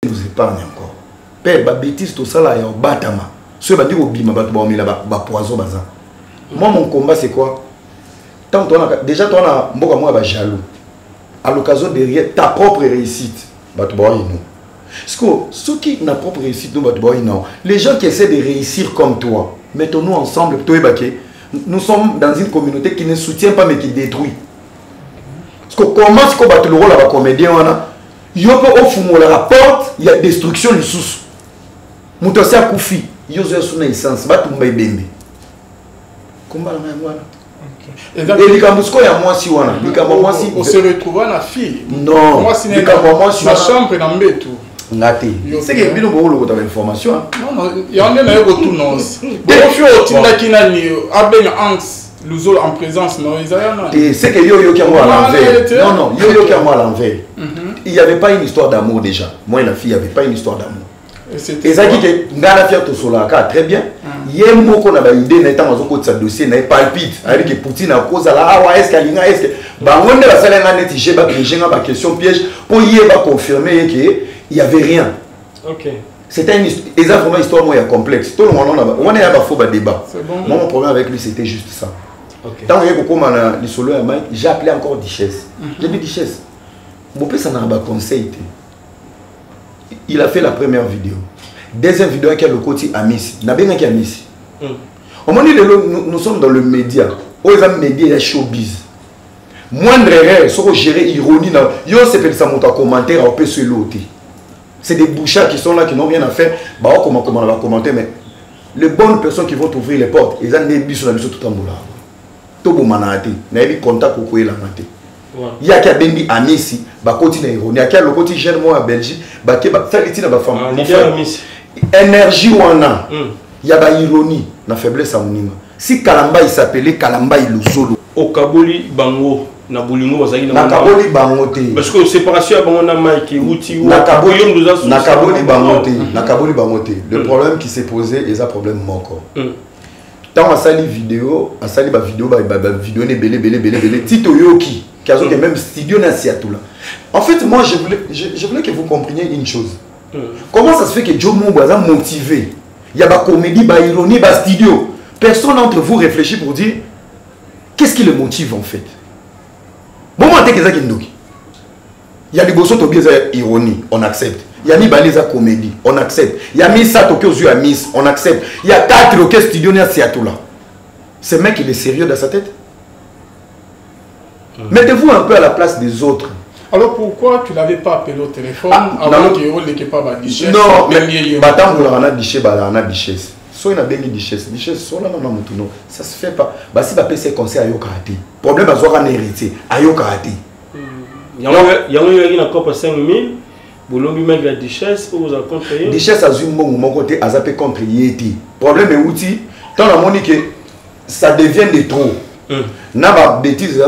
Nous épargne encore. Père, la bêtise, tout ça là, il y a un batama. Ce qui veut dire que poison. Moi, mon combat, c'est quoi? Déjà, tu as jaloux. À l'occasion de ta propre réussite, ceux qui ont ta propre réussite, les gens qui essaient de réussir comme toi, mettons-nous ensemble. Nous sommes dans une communauté qui ne soutient pas mais qui détruit. Parce que comment est-ce qu'on bat le rôle à la comédien? Il y a un rapport, il y a destruction du sous. Moutossi a koufi. Yo zo suna essence ba tumba ibembe komba na ngwana et likambusko ya mwasi wana likambo mwasi on se retrouve na fille non mwasi likambo mwasi na chambre na mbetu ngate c'est que bino bo lokota ba information non ya ndena yoko tout non bo fio tinda kinani abenga anx Luzol en présence non Isaiah et c'est que yo qui a moi à l'envers non yo qui a moi à l'envers il y avait pas une histoire d'amour déjà moi et la fille il y avait pas une histoire d'amour. Et ça qui est ngala fier to solaka très bien. Yemo ko na ba idée na tanga zoko tsa dossier na palpite avec que Poutine a cause là ah est-ce qu'alinga est-ce que ba wonde ba sala nga neti je ba piéger ba question piège pour y ba confirmer que il y avait rien. OK. C'était une vraiment histoire moi complexe. Tout le monde on a pas faux ba débat. Moi mon problème avec lui c'était juste ça. OK. Tant que comme na li solo ya Mike, j'ai appelé encore Duchesse. J'ai dit Duchesse. Mon père ça n'a pas conseil. Il a fait la première vidéo. Deuxième vidéo qui a le côté Amis. N'a bien qui Amis. Au moment où nous sommes dans le média, où les médias il y a showbiz. Moindre erreur, soit gérer ironie, yo c'est fait ça monter commentaire au PC l'autre. C'est des bouchards qui sont là qui n'ont rien à faire. Bah comment on va commenter mais les bonnes personnes qui vont t'ouvrir les portes, ils ont des bis sur la mission tout en boula. Tout bon manati, n'a eu contact pour couper la maté. Il y a qui a bengi Amisi, bah continue ironie. Il y a qui a le côté jeune moi à Belgique, bah qui va faire ici na ba femme. Énergie wana. Il y a ba ironie, na faiblesse à monima. Si Kalamba il s'appelait Kalamba Iluzolo. Okaboli bango na bolingo bazaki na Kaboli bango te. Parce que séparation ya bango na Mike Uti ou na Kaboli na Kaboli bango te, na Kaboli bango te. Le problème qui s'est posé est un problème moko. Tant à sali vidéo, à sali ba vidéo ba vidéo ne belé Tito Yoki qui a même studio na Seattle. En fait moi je voulais que vous compreniez une chose. Comment ça se fait que Joe Moubaza motivé? Il y a ba comédie, ba ironie, ba studio. Personne d'entre vous réfléchit pour dire qu'est-ce qui le motive en fait. Bon, moi, il y a des bossos qui ont ironie, on accepte. Il y a mis Balisa comédie, on accepte. Il y a mis Sato qui a mis, on accepte. Il y a 4 qui studio à Seattle là. Ce mec, il est sérieux dans sa tête. Mettez-vous un peu à la place des autres. Alors pourquoi tu n'avais pas appelé au téléphone avant qu'il n'y ait pas de Duchesse? Non, mais Duchesse. So il a bien Duchesse. Duchesse, ça se fait pas. Bah si va ses conseils à Yokati. Problème à Zora héritier à Yokati. Il y a un encore 5000. Bolombi mec la Duchesse ou vous en comptez? Duchesse a zoom mon côté à zapper contre Yeti. Problème est outil. Tant la monique ça devient de trop. N'a pas bêtise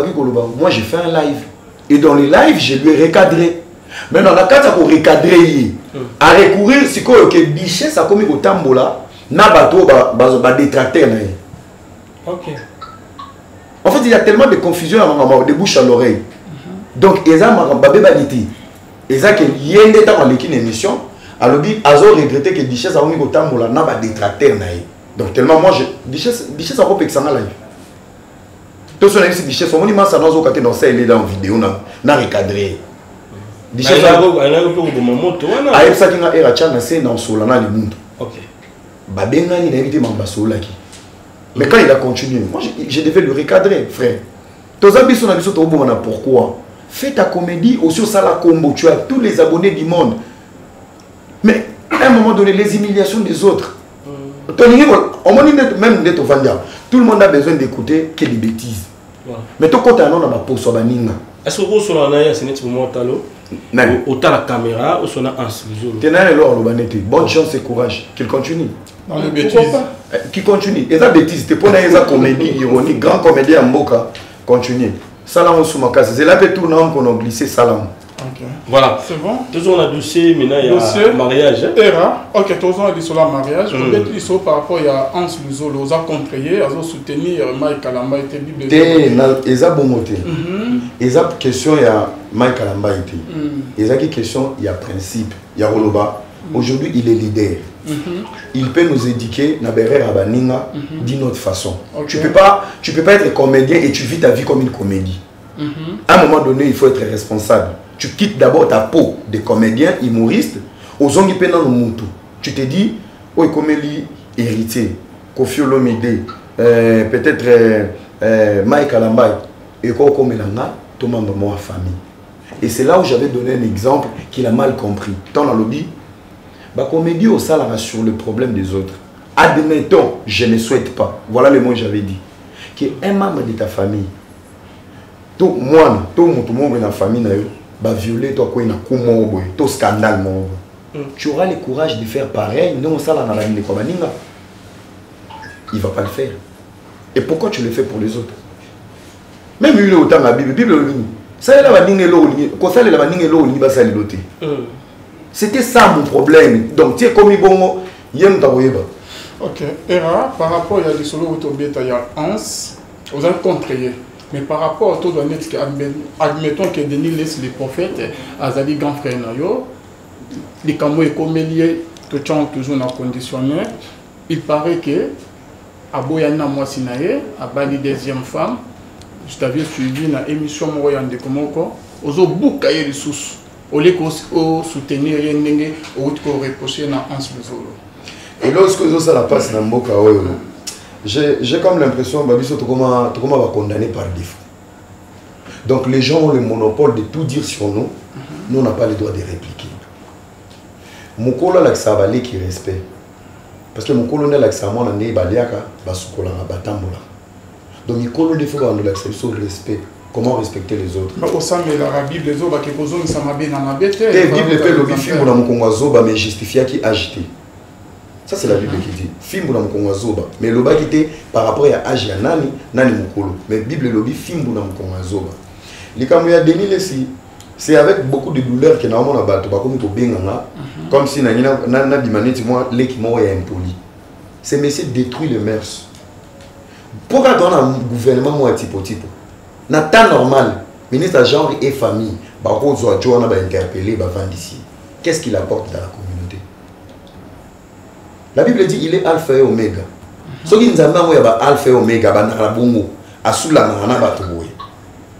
moi j'ai fait un live. Et dans les lives, je lui ai recadré. Mais dans la carte, pour recadrer, à recourir, c'est que Duchesse a commis au tambola, n'a pas trop de détracteur. Ok. En fait, il y a tellement de confusion de bouche à l'oreille. Donc, ils ont babé banité. Ils ont qu'il y a une émission. alobi azo regretter que Duchesse a mis autant mola na ba détracteur na ye. Donc tellement moi je Duchesse a pas ça live. Tout son ami Duchesse on m'a ça dans au côté dans ça il est dans vidéo na recadrer. Duchesse a un moto wana. Aïe ça qui na era chana c'est dans solana le monde. OK. Ba benga ni na invité mamba solaki. Mais quand il a continué, moi je devais le recadrer frère. Tous amis sont amis surtout pourquoi? Fais ta comédie aussi au Sala Combo, tu as tous les abonnés du monde. Mais à un moment donné, les humiliations des autres. Même de ton Vandia, tout le monde a besoin d'écouter que des bêtises. Mais toi, quand tu as un nom, tu as un ninga. Est-ce que vous avez un peu autant la caméra ou son un bonne chance et courage. Qu'il continue. Dans les bêtises. Qui continue. Et ça, bêtises, tu peux une comédie ironique, grand comédien en Mboka. Continue. Salam Soumakasi. C'est là que tout le monde qu'on a glissé Salam. Ok. Voilà. C'est bon. Toujours on a dossier, maintenant il y a mariage. Era. Ok, toujours on a dit sur le mariage. Peut-être qu'il faut par rapport à Hans Luzolo, ils ont contré, ils ont soutenu Mike Kalamba et Bible. Ils ont bon moté. Ils ont question il y a Mike Kalamba et ils ont question il y a principe, il y a Roloba. Aujourd'hui il est leader. Il peut nous éduquer d'une autre façon. Okay. Tu peux pas être comédien et tu vis ta vie comme une comédie. À un moment donné, il faut être responsable. Tu quittes d'abord ta peau de comédien, humoriste, aux hommes qui peinent dans le monde. Tu te dis, oh, comme il est héritier, Kofi Olomide, peut-être Mike Alambay, et comme il en a, tout le monde dans ma famille. Et c'est là où j'avais donné un exemple qu'il a mal compris. Dans la lobby, la comédie au salaire sur le problème des autres. Admettons, je ne souhaite pas. Voilà le mot que j'avais dit. Qu'un membre de ta famille, tout moi, tout le monde dans la famille, va violer toi quoi, tout scandale. Tu auras le courage de faire pareil. Non, ça là, il ne va pas le faire. Et pourquoi tu le fais pour les autres? Même lui, autant la Bible, ça est là, c'était ça mon problème. Donc, tu es comme bon, ok. Era, par rapport à des solos autobiéta, il y a Hans, vous avez contré. Mais par rapport à tout le monde, admettons que Denis laisse les prophètes, Azali grand frère Nayo, les Camo et Comélier, que tu as toujours dans conditionné, il paraît que Aboyana Moissinaye, à Bali deuxième femme, je t'avais suivi dans l'émission Moyen de Komoko, aux autres boucaillés de sous. Au lieu de soutenir les gens qui ont reproché dans Hans Luzolo. Et lorsque ça passe dans Mboka, j'ai comme l'impression que tout le monde va condamner par défaut. Donc les gens ont le monopole de tout dire sur nous. Nous, on n'a pas le droit de répliquer. Mon colonel a un qui respect. Parce que mon colonel a un baliaka, donc mon colonel faut avoir le respect. Comment respecter les autres? Au sein de la Bible, les autres qui posent ça m'a bien dans la bête. La Bible fait le film pour la Congo mais justifia qui agité. Ça c'est la Bible qui dit. Film pour la Congo mais le bas qui était par rapport à agi nani nani mukolo. Mais Bible le film pour la Congo. Les caméras Denis Lessi, c'est avec beaucoup de douleur que normalement on a battu comme pour bien comme si na dimanche moi les qui m'ont impoli. Ces messieurs détruisent les mœurs. Pourquoi dans un gouvernement moi type dans temps normal, ministre genre et famille, interpellé, ici. Qu'est-ce qu'il apporte dans la communauté? La Bible dit il est alpha et oméga. Ce qui nous a alpha et oméga,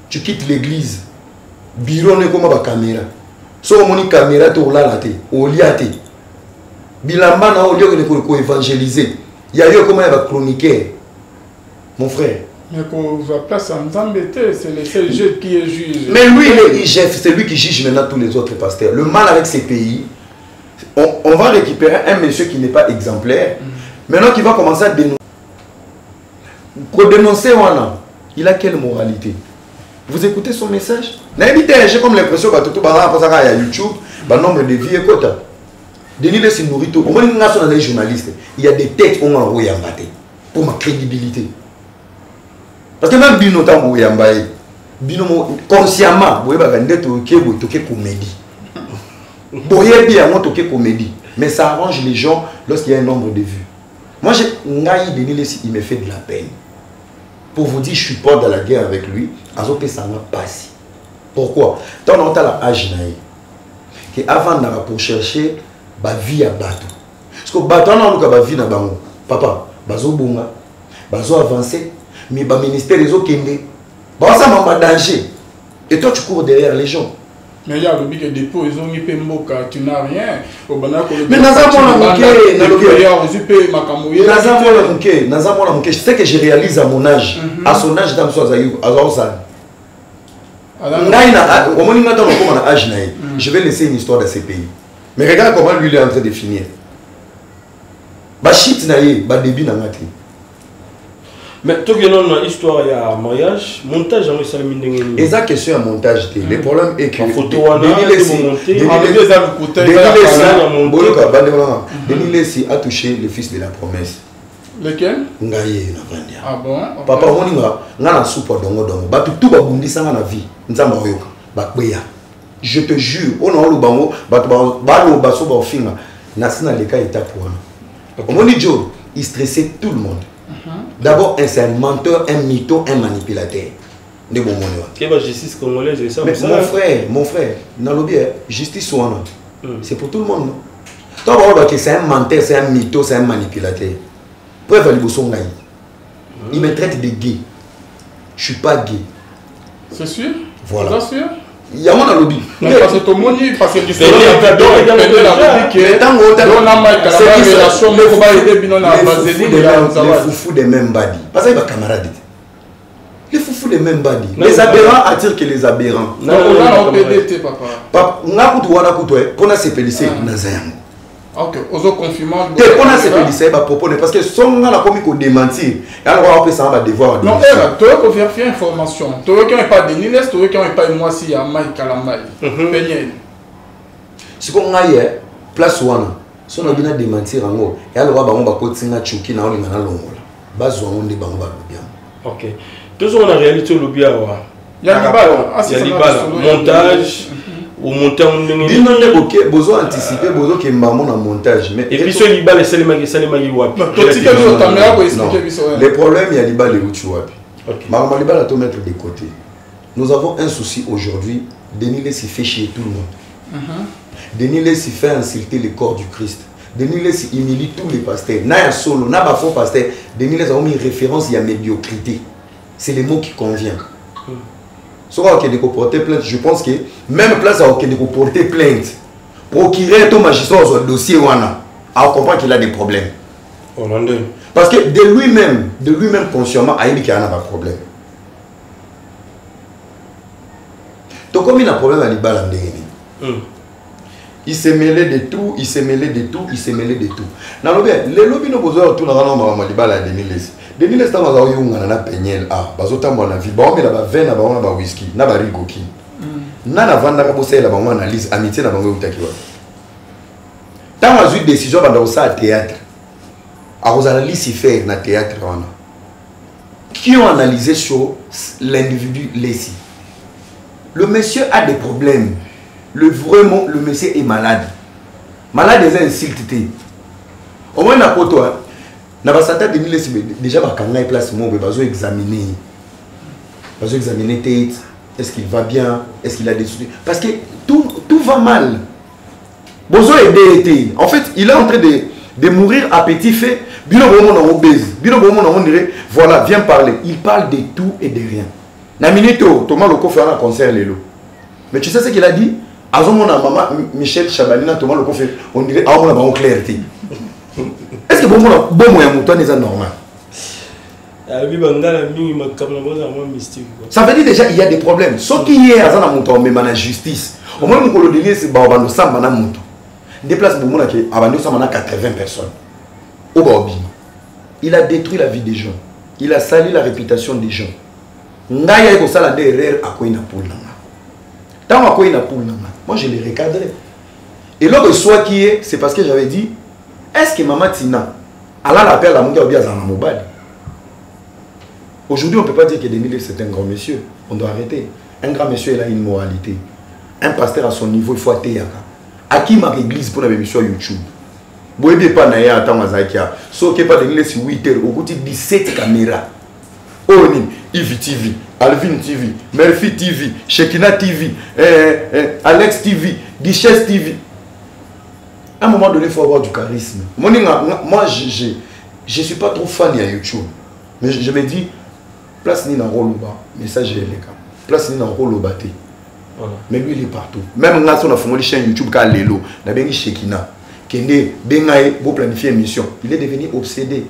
tu quittes l'église, bureau ne comme la caméra. Si on a une caméra, tu as la tête, au liate. Bilamba na au lieu de évangéliser. Il y a eu comment il va chroniquer. Mon frère. Mais qu'on va place en embêter, c'est le seul juge qui est juge. Mais lui, c'est lui qui juge maintenant tous les autres pasteurs. Le mal avec ces pays, on va récupérer un monsieur qui n'est pas exemplaire, maintenant qui va commencer à dénoncer. Pour dénoncer, il a quelle moralité? Vous écoutez son message? J'ai comme l'impression que tout le monde a YouTube, le nombre de vies et quota. Denis Lessi nourrit tout. Au moins, les journalistes, il y a des têtes qui ont envoyé pour ma crédibilité. Parce que même Bino Tambo Yambaye, Bino consciemment, vous voyez, vous avez comédie. Vous voyez bien, vous avez comédie. Mais ça arrange les gens lorsqu'il y a un nombre de vues. Moi, Denis Lessi, il me fait de la peine. Pour vous dire, je suis pas dans la guerre avec lui, Azope ça m'a passé. Pourquoi? Tant on a l'âge, que avant pour chercher ba vie à bateau. Parce que bateau na luka ba vie na bango. Papa, bazo bunga, bazo avancer, mais ba ministère les autres kende. Ba ça m'a danger. Et toi tu cours derrière les gens. Mais il y a le big dépôt, ils ont mis Pemboka, tu n'as rien. Mais je sais que je réalise à mon âge. À son âge, je vais laisser une histoire de ces pays. Mais regarde comment lui il est en train de finir. Mais tout le monde a histoire ya mariage, montage en ça et ça question à montage le problème est que photo Denis a touché le fils de la promesse. Lequel? Ngaye na vandia. Ah bon? Papa moninga ngana soupa dongo dongo. Ba tout ba bundisa na vie. Nzamba oyoka. Ba kweya. Je te jure, on a lu bango ba lo ba so ba ofinga. Nasina leka étape wana. Omoni Joe, il stressait tout le monde. D'abord, c'est un menteur, un mytho, un manipulateur. De bon monde. Justice congolaise, c'est ça. Mais mon frère, dans le bien, justice c'est pour tout le monde. Toi, c'est un menteur, c'est un mytho, c'est un manipulateur. Preuve à l'Ibosson il me traite de gay. Je suis pas gay. C'est sûr? Voilà. C'est sûr? Il y a mon lobby. Mais parce que tout le monde dit, parce que du coup, il y a les foufous des mêmes badis. Parce que les camarades. Les foufous des mêmes badis. Les aberrants attirent que les aberrants. Non, on a PDT, papa. Papa, on a coutu wana coutu. Pour na sepelissé, nazayang. Ok, aux confinements. On a sepelissé, bah proposer parce que si on a la commis qu'on démentir, alors on va faire ça, on va devoir. Non, tu veux vérifier information. Tu veux qu'il n'y ait pas de Niles, tu veux qu'il n'y ait pas de moi si il y a Mike Kalamai. Si on a hier, place wana, si on a bien démentir en haut, et alors on va continuer à chuki na on est dans l'ongole. Base on est bango bien. Ok. Tous on a réalité le bien. Il y a des montage. Au montage, il n'y a pas besoin d'anticiper, besoin de montage. Et puis, ce libal est seulement les problèmes, il y a libal et Uchuapi. Libal a tout mettre de côté. Nous avons un souci aujourd'hui. Denis s'y fait chier tout le monde. Denis s'y fait insulter le corps du Christ. Denis s'y humilie tous les pasteurs. N'a solo, n'a pas faux pasteur. Denis a mis une référence, il y a médiocrité. C'est le mot qui convient. Si on a porter plainte, je pense que même place à porter plainte, procurer tout magistrat sur le dossier, on comprend qu'il a des problèmes. Parce que de lui-même consciemment, il y a un problème. Donc comme il a un problème à l'Ibal, il s'est mêlé de tout, il s'est mêlé de tout, il s'est mêlé de tout. Dans le bien, les lobbies n'ont besoin de tout dans le Libal à Denis. Denis les temps où on a peigné ah bazota mon avis bon mais là-bas vin là-bas on a whisky na ba rigoki na na vanda ka bossé là-bas on analyse amitié na bango utakiwa tant a eu décision dans ça théâtre à vous analyser faire na théâtre on qui ont analysé sur l'individu Lessi. Le monsieur a des problèmes. Vraiment le monsieur est malade. Malade des insultés. Au moins la potoa na basata de Denis déjà ba kanga place mon besoin examiner. Besoin examiner tête, est-ce qu'il va bien, est-ce qu'il a des soucis parce que tout va mal. Besoin aider. En fait, il est en train de mourir à petit feu. Bino bomo na obèse. Bino bomo na on dirait voilà, viens parler. Il parle de tout et de rien. Na minito Thomas Loko fait un concert lelo. Mais tu sais ce qu'il a dit? Azomona maman Michel Chabalina Thomas Loko fait on dirait ah on a pas clarté. Est-ce que bon moyen mouton est normal? Ça veut dire déjà il y a des problèmes. Ce qui est à la mouton mais la justice. Au moins nous coloniser c'est babando ça mana mouton. Déplace beaucoup là qui abandonne ça mana 80 personnes. Au Baobi. Il a détruit la vie des gens. Il a sali la réputation des gens. Ngaya ko sala derrière à quoi il n'a pas tant à quoi il n'a pas moi je l'ai recadré. Et là le soir qui est c'est parce que j'avais dit est-ce que Maman Tina Allah l'appelle à Munga Obiazana Mobali? Aujourd'hui on ne peut pas dire que Denis c'est un grand monsieur. On doit arrêter. Un grand monsieur il a une moralité. Un pasteur à son niveau il faut attendre. À qui ma église pour la émission YouTube? Vous ne pouvez pas naïe à temps Mazakia. Sauf que pas de l'église 8 heures. Au bout de 17 caméras. Onim, Ivy TV, Alvin TV, Murphy TV, Shekina TV, Alex TV, Guichesse TV. À un moment donné, il faut avoir du charisme. Moi, je ne suis pas trop fan de YouTube. Mais je me dis, place ni dans le rôle, message est les gars. Place ni dans le rôle, mais lui, il est partout. Même quand on a fait une chaîne YouTube, quand Lelo, on a bien Shekina, Kende, Bengaï, pour planifier une mission, il est devenu obsédé.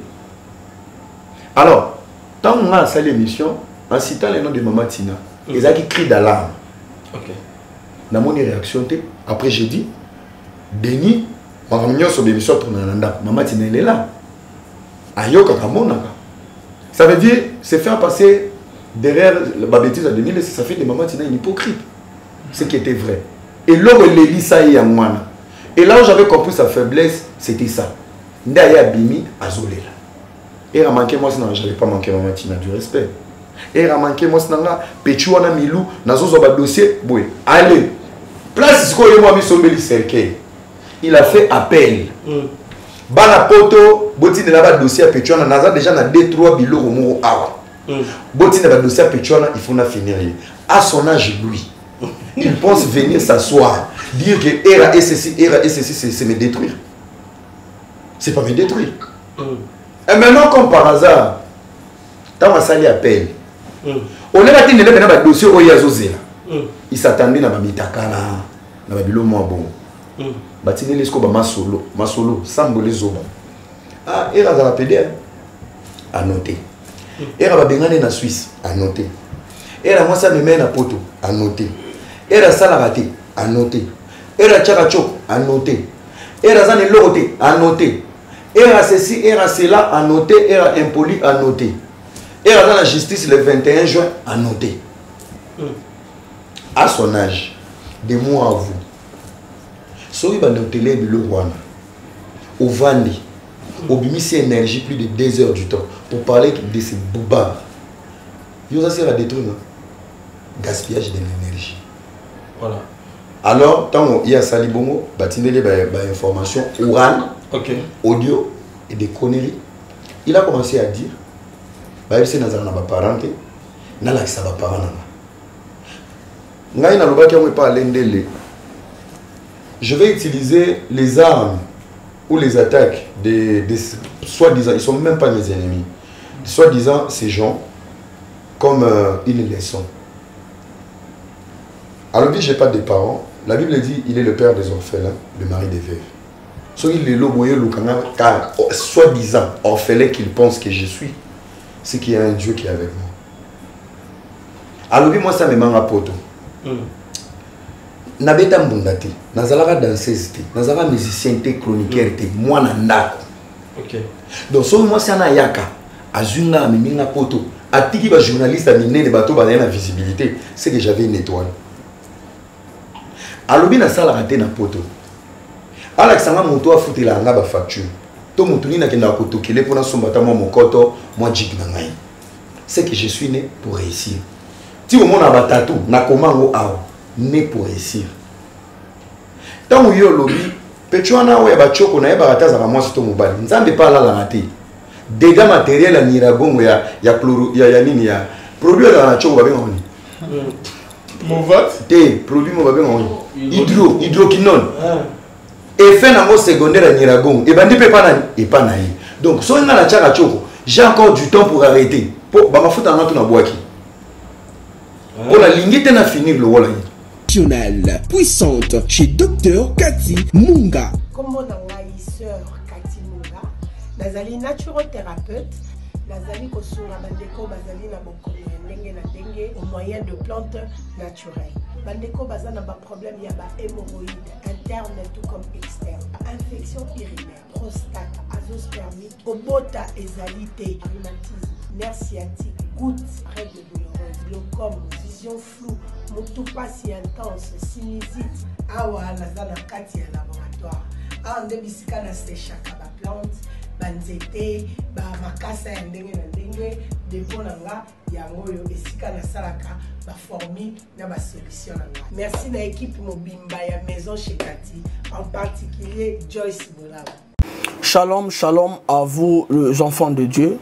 Alors, quand on a fait l'émission, en citant le nom de Maman Tina, ils ont cri d'alarme. Dans mon réaction, après j'ai dit, Denis, sur l'émission, Maman Tina, elle est là. Ayoka Kamonaka. Ça veut dire, c'est faire passer derrière la bêtise à 2000, ça fait de Maman Tina une hypocrite. Ce qui était vrai. Et là où il lit ça, il y a moins. Et là où j'avais compris sa faiblesse, c'était ça. Ndaya Bimi Azolela. Et il a manqué moi, sinon je n'avais pas manqué Maman Tina du respect. Et il a manqué moi, sinon Pechuana Milou, Nazo Zoba dossier, boy. Allez, place ce qu'on moi mis sur le cercueil. Il a fait appel. Bana poto, boti de la dossier à Pechuana, Naza déjà na D3 bilo au Moro Awa. Boti de la dossier à Pechuana, il faut na finir. À son âge, lui. Il pense venir s'asseoir, dire que era et ceci, c'est me détruire. C'est pas me détruire. Et maintenant, comme par hasard, dans ma salle appel, on est là, dans le dossier au Yazozela. Il s'attendait dans ma mitakala, dans ma bilo moins bon. Batine les scobas masolo, sambole zoba. Ah, era dans la PD, à noter. Era va bengane na Suisse, à noter. Era moi ça me met na poto, à noter. Era Salarate, à noter. Era Tchakachok, à noter. Era Zane Lorote, à noter. Era ceci, era cela, à noter. Era impoli, à noter. Era dans la justice le 21 juin, à noter. À son âge, de moi à vous. Soyez dans le télé de l'Ouana, au Vandi, au Bimisi Énergie, plus de 2 heures du temps, pour parler de ces boubards. Ils ont assez à détruire. Gaspillage de l'énergie. Voilà. Alors, tant il y a Salibongo, il y a information orale, audio et des conneries. Il a commencé à dire, je vais utiliser les armes ou les attaques des soi-disant, ils ne sont même pas mes ennemis, soi-disant ces gens comme une leçon. Alors, je n'ai pas de parents. La Bible dit il est le père des orphelins, le mari des veuves. Il est le car soi-disant orphelin qu'il pense que je suis, c'est qu'il y a un Dieu qui est avec moi. Alors, moi, ça me manque à poto. Nabeta mbundate, nazalaka danseuse te, nazalaka musicien te, chroniqueur te, moi nandako. Donc, so moi c'est un yaka, azunga miminga poto, atiki ba journaliste a miné de bateau ba na visibilité, c'est que j'avais une étoile. Alobi na sala raté na poto. Alexandra moto a foutu la ngaba facture. To mutuni na kenda ko tokele pona sombata mo mokoto, moi jig na ngai. C'est que je suis né pour réussir. Si au monde a batatu na komango awo, né pour réussir. Tant où yo lobby, Pechuana ou ba choko na eba rataza ba moi to mobali. Nzambe pa la la raté. Dégâts matériels à Niragongo ya chloro ya nini ya produit dans la choko ba ngoni. Movat te produit mo ba ngoni. Hydroquinone. Effet nango secondaire à Niragongo. Et bandi pe pa na yi. Donc so nga la chaka choko, j'ai encore du temps pour arrêter. Pour ba mafuta na to na boaki. Pour la ligne n'a finir le wala. Puissante chez Dr Cathy Munga. Comment sœur Cathy Munga, nazali naturothérapeute, nazali kosura bandeko bazali na bokomi ndenge na ndenge au moyen de plantes naturelles. Bandeko bazana ba problème ya ba hémorroïdes interne tout comme externe, infection urinaire, prostate, azoospermite, obota ezalité, rhumatisme, nerf sciatique, gouttes, règles douloureuses, glaucome, vision floue, motupa si intense, sinusite, awa nazana kati ya laboratoire. Awa nde bisika na séchaka ba plante, banzete, ba makasa ya ndenge na ndenge, depo na nga yango yo esika na salaka ba formule na ba solution na nga. Merci na équipe mobimba ya maison chez Cathy, en particulier Joyce Bolaba. Shalom, shalom à vous les enfants de Dieu.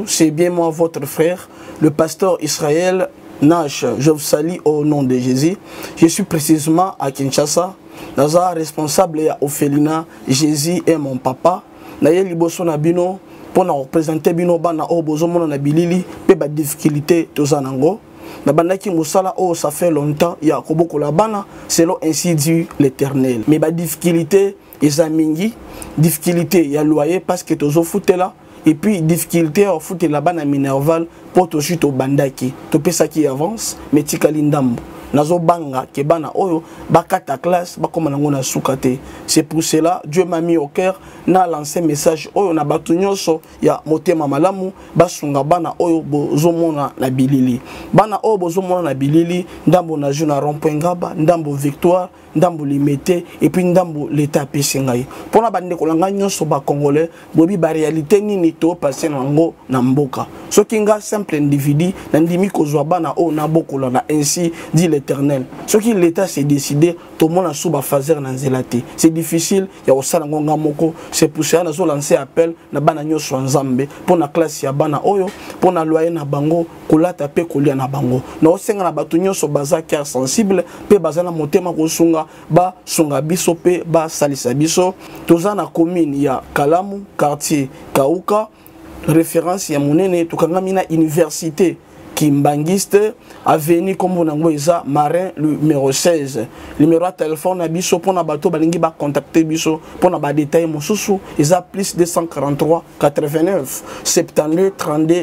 C'est bien moi votre frère, le pasteur Israël Nash. Je vous salue au nom de Jésus. Je suis précisément à Kinshasa, naza responsable ya Ophelina Jésus et mon papa na ye liboso na bino pour représenter bino bana o bozomona na bilili pe ba difficulté tozanango na bandaki musala o ça fait longtemps ya kobokola bana selon ainsi dit l'Éternel mais ba difficulté ezamingi difficulté ya loyer parce que tozo futela et puis difficulté au foot la bana minerval pour to chute au bandaki to pesa qui avance mais tikali ndambo nazo banga ke bana oyo bakata classe bakoma nango na sukate. C'est pour cela Dieu m'a mis au cœur na lancé message oyo na batu nyonso ya motema malamu basunga bana oyo bozomona na bilili bana oyo bozomona na bilili ndambo na juna rond-point Ngaba ndambo Victoire ndambo limité et puis ndambo l'état pesingai pona bande kolanga nyonso ba congolais bobi ba réalité nini to passer nango na mboka soki nga simple individu na ndimi kozwa bana o na bokola na ainsi dit l'Éternel soki l'état s'est décidé to mona suba fazer na nzelati c'est difficile ya osala ngonga moko c'est pour ça na zo lancer appel na bana nyonso nzambe pona classe ya bana oyo pona loyer na bango kolata pe kolia na bango na osenga na batu nyonso baza cœur sensible pe bazana motema kosunga ba sunga biso pe ba salisa biso toza na commune ya Kalamu quartier Kauka référence ya monene tokangami na université Kimbangiste avenue comme nango eza Marin numéro 16 numéro de téléphone na biso pona bato balingi ba contacter biso pona ba détail mosusu eza plus 243 89 72 32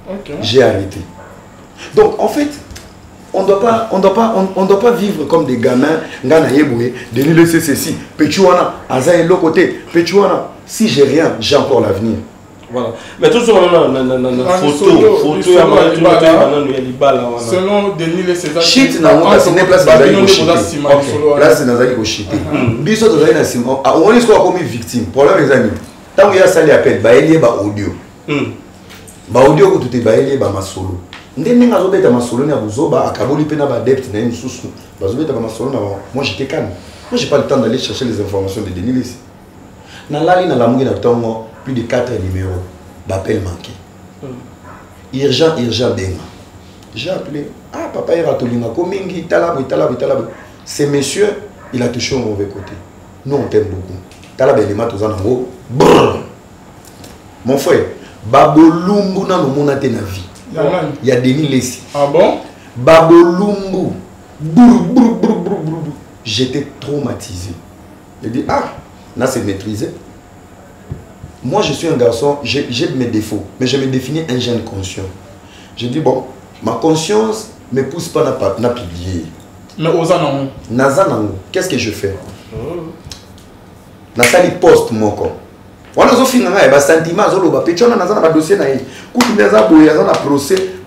okay. J'ai arrêté. Donc en fait on doit pas vivre comme des gamins. Ngana yeboué, Denis le ceci, Pechuana, Azaï l'autre côté, Pechuana. Si j'ai rien, j'ai encore l'avenir. Voilà. Mais tout ça, on a photo, selon Denis le César. Shit, c'est place Place Nazari au shit. Biso Nazari na Simon. On est soit comme victime. Problème les amis. Tant qu'il y a ça les appels, ba elie ba audio. Ba audio que tout est ba elie ba ma solo. Ndenge ngazobeta masolo na buzoba akaboli pena ba debt na mususu bazobeta ba masolo na moi j'étais calme. Moi j'ai pas le temps d'aller chercher les informations de Denis Lessi. Na lali na lamungi na tongo plus de 4 numéros d'appel manqué. Urgent benga. J'ai appelé ah papa ira tolinga komingi talabu. Ce monsieur il a touché au mauvais côté. Nous on t'aime beaucoup. Talabu les matos en haut. Mon frère babolumbu na no monate na vie. Il y a Denis Lessi. Ah bon? Babolumbu. J'étais traumatisé. Je dis, ah, là c'est maîtrisé. Moi je suis un garçon, j'ai mes défauts, mais je me définis un jeune conscient. Je dis, bon, ma conscience ne me pousse pas à publier. Mais aux anons. Qu'est-ce que je fais? Nasali poste mon corps. On a fait un sentiment, on a dossier,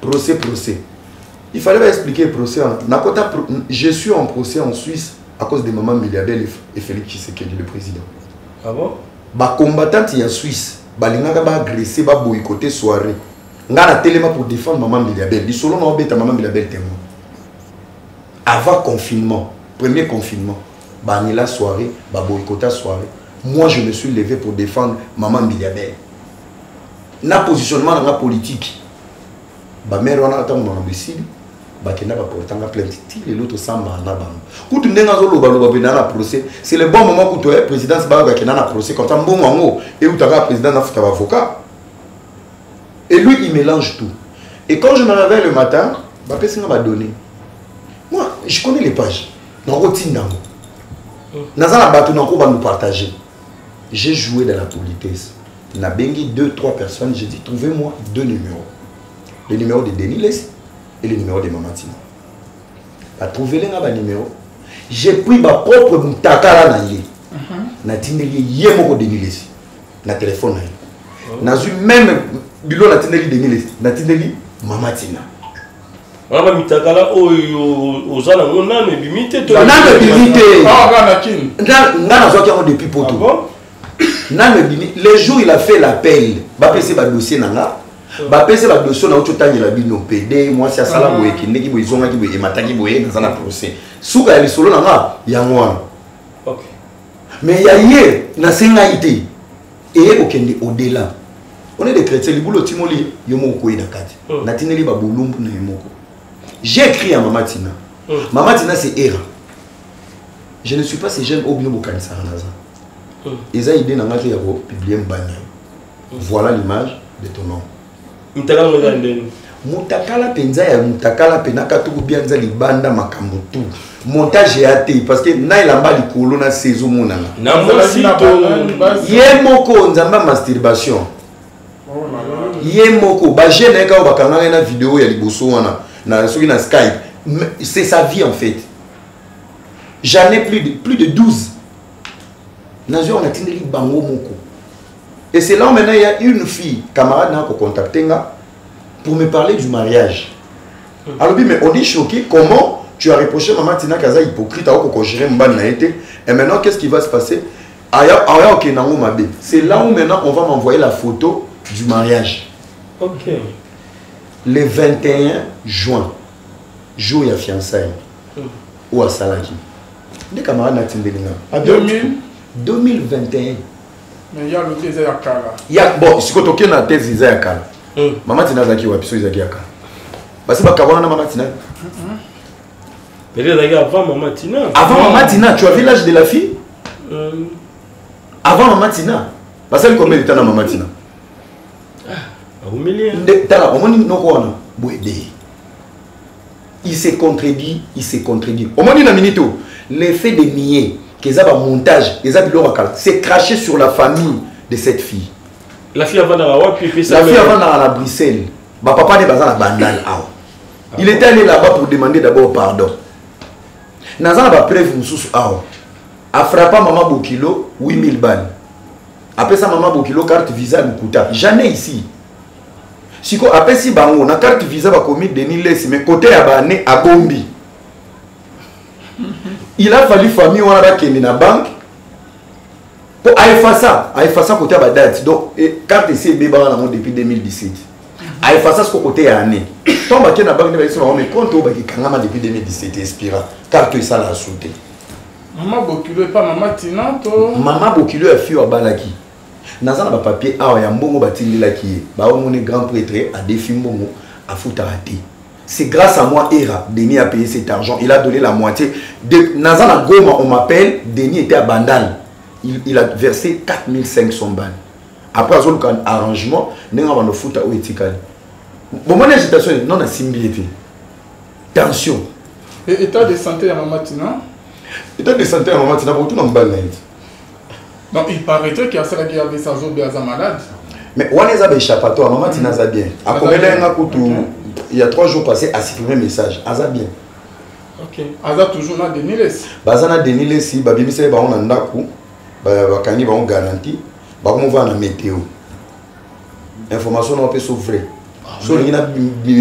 procès. Il fallait expliquer le procès. Je suis en procès en Suisse à cause des mamans milliardaires et Félix Tshisekedi, le président. Ah bon? Les combattants en Suisse, ils ont agressé, ils ont boycotté soirée. Ils ont tellement pour défendre maman milliardaire. Ils sont là, maman milliardaire témoin. Avant confinement, premier confinement, ils ont la soirée, ils ont boycotté la soirée. Moi, je me suis levé pour défendre maman milliardaire. Na positionnement dans la politique. Ma mère on a attendu mon imbécile. Bakena ba portant la plainte. Et l'autre samba na ba. Quand tu n'es pas au procès, c'est le bon moment où tu es président ba bakena na procès quand un bon moment et où tu as président na futa avocat. Et lui il mélange tout. Et quand je me réveille le matin, ba personne m'a donné. Moi, je connais les pages. Na routine nango. Nazala batu nango ba nous partager. J'ai joué dans la politesse. On a bengi 2-3 personnes. J'ai dit, trouvez-moi 2 numéros. Le numéro de Denis Lessi et le numéro de Maman Tina. Trouvez-les dans le numéro. J'ai pris ma propre moutakala na yé. Na tindeli yé moko Denis Lessi. Na téléphone na yé. Na eu même bilo na tindeli Denis Lessi. Na tindeli Maman Tina. On a mis takala aux ala on a limité. On a limité. Ah, Ganakin. N'a pas encore depuis poto. Les jours il a fait l'appel, bapesi ba dossier nanga, bapesi ba dossier na ototani la bino PD, moi si asala boye kindeki boye zonga ki boye mataki boye na zana procès. Suka ya lisolo nanga yangwa. OK. Mais ya hier na senga ité et okende au-delà. On est des chrétiens, libulo timoli yomo ko ina kati. Na tineli ba bolumbu na yomoko. J'ai écrit à Maman Tina. Maman Tina c'est Era. je ne suis pas ces jeunes au bino bokanisa naza. Eza idée na ngaki ya ko publier mbani. Voilà l'image de ton nom. Mutakala ngandeni. Mutakala penza ya mutakala penaka tuku bianza libanda makambo tu. Montage ya te parce que na ilamba likolo na saison monana. Na mosi to yemoko nzamba masturbation. Yemoko ba jeune ka bakanga na vidéo ya liboso wana na soki na Skype. C'est sa vie en fait. J'en ai plus de 12. Nazio on a tindeli bango moko. Et c'est là où maintenant il y a une fille, camarade n'a contacté pour me parler du mariage. Alors mais on est choqué comment tu as reproché maman Tina Kaza hypocrite à gérer mban na été. Et maintenant qu'est-ce qui va se passer? C'est là où maintenant on va m'envoyer la photo du mariage. Ok. Le 21 juin, jour de fiançailles, ou à Salaki. Des camarades n'a tindeli na. 2021. Mais il y a le thèse à Kala. Il y a bon, si tu as une thèse à Kala. Maman Tina Zaki ou Apiso Zaki à Kala. Parce que Maman Tina. Peut-être avant Maman Tina. Avant Maman Tina, tu as vu l'âge de la fille? Avant Maman Tina. Parce que combien de temps Maman Tina? Il s'est contredit, Au moment où il l'effet de nier. Un montage, c'est craché sur la famille de cette fille. La fille avant à Bruxelles. Papa n'est pas à la bandale. Il était allé là-bas pour demander d'abord pardon. Nazan a preuve a frappé maman Bokilo 8000 balles. Après ça maman Bokilo carte visa Nukuta. J'en ai ici. Si après si bango na carte visa va commis Denis Les mais côté à Bané à Bombi. Il a fallu famille on a qui na banque pour effacer côté à date. Donc carte ici bébé depuis 2017. Effacer ce côté à année. Tombe qui na banque mais compte au baki kangama depuis 2017 expira carte ça la sauté. Maman Bokilo et pas maman Tina to. Maman Bokilo a fui au balaki. Nazana ba papier a ya mbongo batindi la ki. Ba on est grand prêtre a défi mbongo a foutarati. C'est grâce à moi, Era, Denis a payé cet argent. Il a donné la moitié. Nazana Goma, on m'appelle, Denis était à Bandal. Il a versé 4500 balles. Après, il y a un arrangement, il y a un foot à Ouetikal. Bon, mon agitation, non, la symbiété. Tension. Et état de santé à Maman Tina? État de santé à Maman Tina, pour tout le monde. Donc, il paraîtrait qu'il y a celle qui avait sa zone malade. Mais on est à échappatoire, Maman Tina, ça bien. À combien il y a 3 jours passés à supprimer message. Aza bien. Ok. Aza toujours na Deniles. Bazana Deniles si babimi se ba on ndaku ba kani ba on garantie ba ko va na météo. Information on peut sauver. So ni na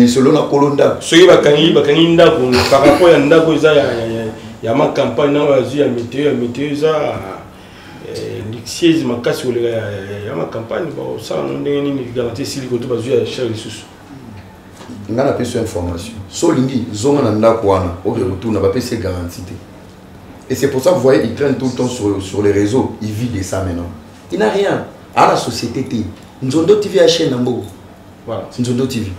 solo na kolonda. So yi ba kani ndaku par rapport ya ndaku za ya ma campagne na wazu ya météo za lixiez makasi ole ya ma campagne ba ça on ndenge ni garantie si ko to bazu ya cher ressources. On a plus d'informations. Solingi, zone nanda kwana, au retour n'a pas payé garantie. Et c'est pour ça que vous voyez, il traîne tout le temps sur les réseaux. Il vit de ça maintenant. Il n'a rien. À la société, Nzondo TV a chaîne Nambo. Voilà. Nzondo TV.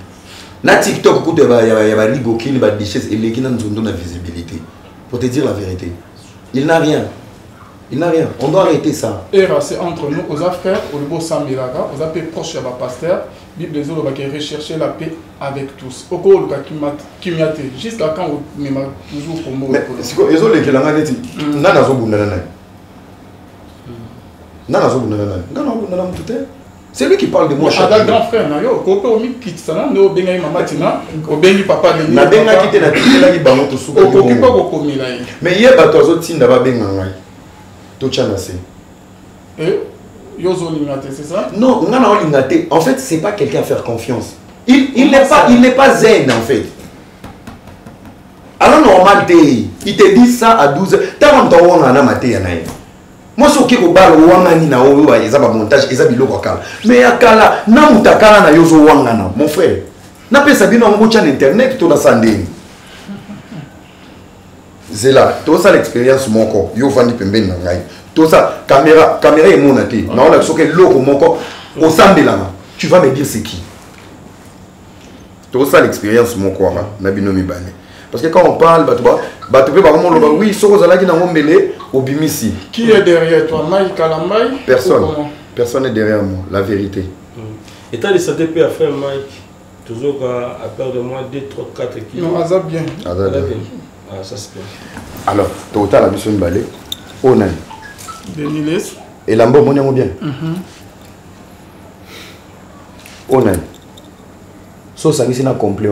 Na TikTok, il y a des ligo qui ont des richesses et les gens Nzondo na visibilité. Pour te dire la vérité. Il n'a rien. Il n'a rien. On doit arrêter ça. Et c'est entre nous, aux affaires, au niveau Samiraga, aux affaires proches de la pasteur. Bible des autres qui rechercher la paix avec tous. Au cours de qui m'y a été jusqu'à quand on m'a toujours pour moi. Mais c'est quoi les autres qui l'ont dit? Nana zo bunana. Nana zo bunana. Nana bunana tout est. C'est lui qui parle de moi. Ada grand frère na yo ko pe o mi kitana no benga mama tina o bengi papa de na benga kite na kitela ki bango to suko. O ki pa ko komila yi. Mais hier ba to zo tinda ba benga ngai. To chana se. C'est ça? Non, en fait, c'est pas quelqu'un à faire confiance. Il n'est pas zen en fait. Alors normal, il te dit ça à 12 h. T'as pas on a maté moi je suis au bar wangani na oyo ba ezaba montage ezaba biloko kala. Mais akala na mutakala na yozo wangana mon frère. Na pesa bino ngo cha internet to na sandeni. C'est là, tout ça l'expérience mon corps. Yo vandi pembeni na ngai. Tout ça, caméra est mon athée. Non, on a que l'eau mon corps au sein de la main. Tu vas me dire c'est qui? Tout ça l'expérience mon corps. Nabino mi bane. Parce que quand on parle, oui, Obimisi. Qui est derrière toi? Mike Kalambai? Personne. Personne n'est derrière moi, la vérité. État de santé peut faire Mike. Toujours à peur de moi 2, 3, 4 équipes. Non, Azab bien. Azab bien. Ah, ça c'est bien. Alors, total la mission de balai. On a. Deniles. Et l'ambo, on est bien. On a. So, ça c'est complet.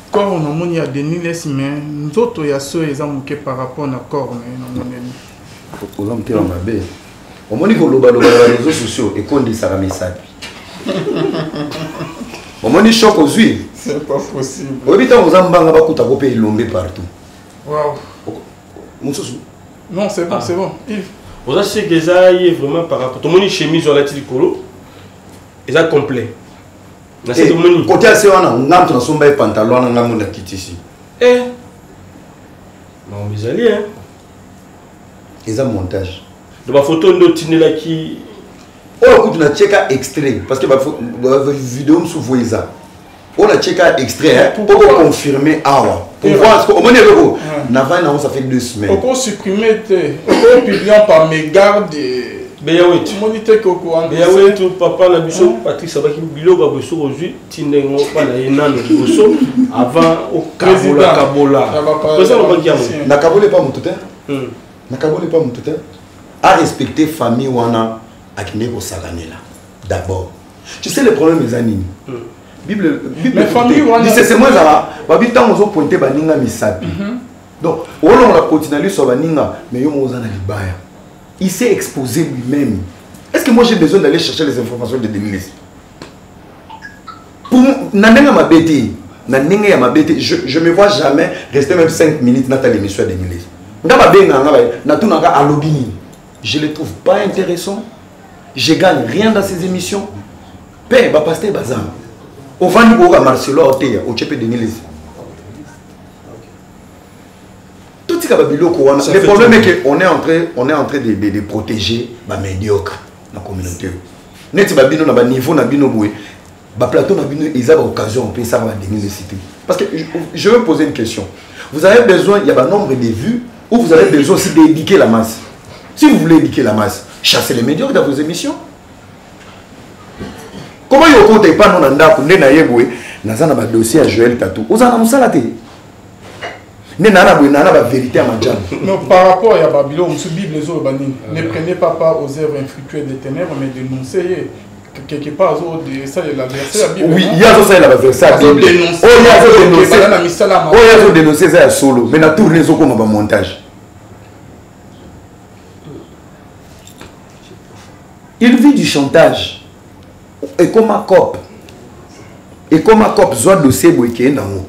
Corps, on a des Deniles, mais nous autres, il y a ceux qui ont par rapport à corps. Aux hommes, tu es en mabé. On m'a dit que les réseaux sociaux et qu'on dit ça va message. On m'a dit choc aux huiles. C'est pas possible. Oui, on a un lombé partout. Waouh. Non, c'est bon, c'est bon. Vous savez que ça y est vraiment par rapport. Tout le monde chemise sur la ticolo. Et ça complet. Côté assez on a un sombre pantalon, on a un kit ici. Eh. Non, mais allez hein. Et ça montage. De ma photo de Tinela qui. Oh, écoute, on a checké extrait. Parce que la vidéo me s'ouvre ça. On a checké extrait pour confirmer. Ah ouais. Pour voir ce qu'on a dit. Navana, ça fait 2 semaines. On peut supprimer, on peut publier par mes gardes. Béyawet. Monité Koko. Béyawet, papa, la biso, Patrick Sabaki, Bilo, Baboso, aujourd'hui, Tindengo, Panaïna, Boso, avant au Kabola. Kabola. Nakabo n'est pas mon tuteur. Nakabo n'est pas mon tuteur. À respecter famille wana akine saganela d'abord. Tu sais le problème des animes. Bible famille wana c'est moi ça va bi tant ozo pointer baninga misapi. Donc on la continuer sur baninga mais yo moza na libaya. Il s'est exposé lui-même. Est-ce que moi j'ai besoin d'aller chercher les informations de Deniles? Pour nanenga mabeti, nanenga ya mabeti, je me vois jamais rester même 5 minutes dans l'émission de Deniles. Ngaba benga ngaba na tunanga alobini. Je ne les trouve pas intéressants. Je ne gagne rien dans ces émissions. Père, bah pasteur bazar. Au vent du Marcelo Ortega, au Tchépé de Niles. Tout ce qui est le problème est qu'on est en train de protéger les médiocres dans la communauté. Net babino na ba niveau na bino boé. Ba plateau na bino ils ont l'occasion on peut ça va Deniles citer. Parce que je veux poser une question. Vous avez besoin, il y a un nombre de vues ou vous avez besoin aussi d'éduquer la masse. Si vous voulez éduquer la masse, chassez les médiocres dans vos émissions. Comment vous ne comptez pas dans le dossier à Joël Tatou? Vous en avez un salaté. Vous avez la vérité à ma jambe. Non, par rapport à Babylone, ne prenez pas part aux œuvres infructueuses des ténèbres, mais dénoncez quelque part ça il a versé la Bible. Oui, il y a ça il a versé la Bible. Oh, il y a dénoncé ça solo, mais il y a tourné ça comme un montage. Il vit du chantage. Et comme un cop. Et comme un cop, soit dossier qui est dans nous.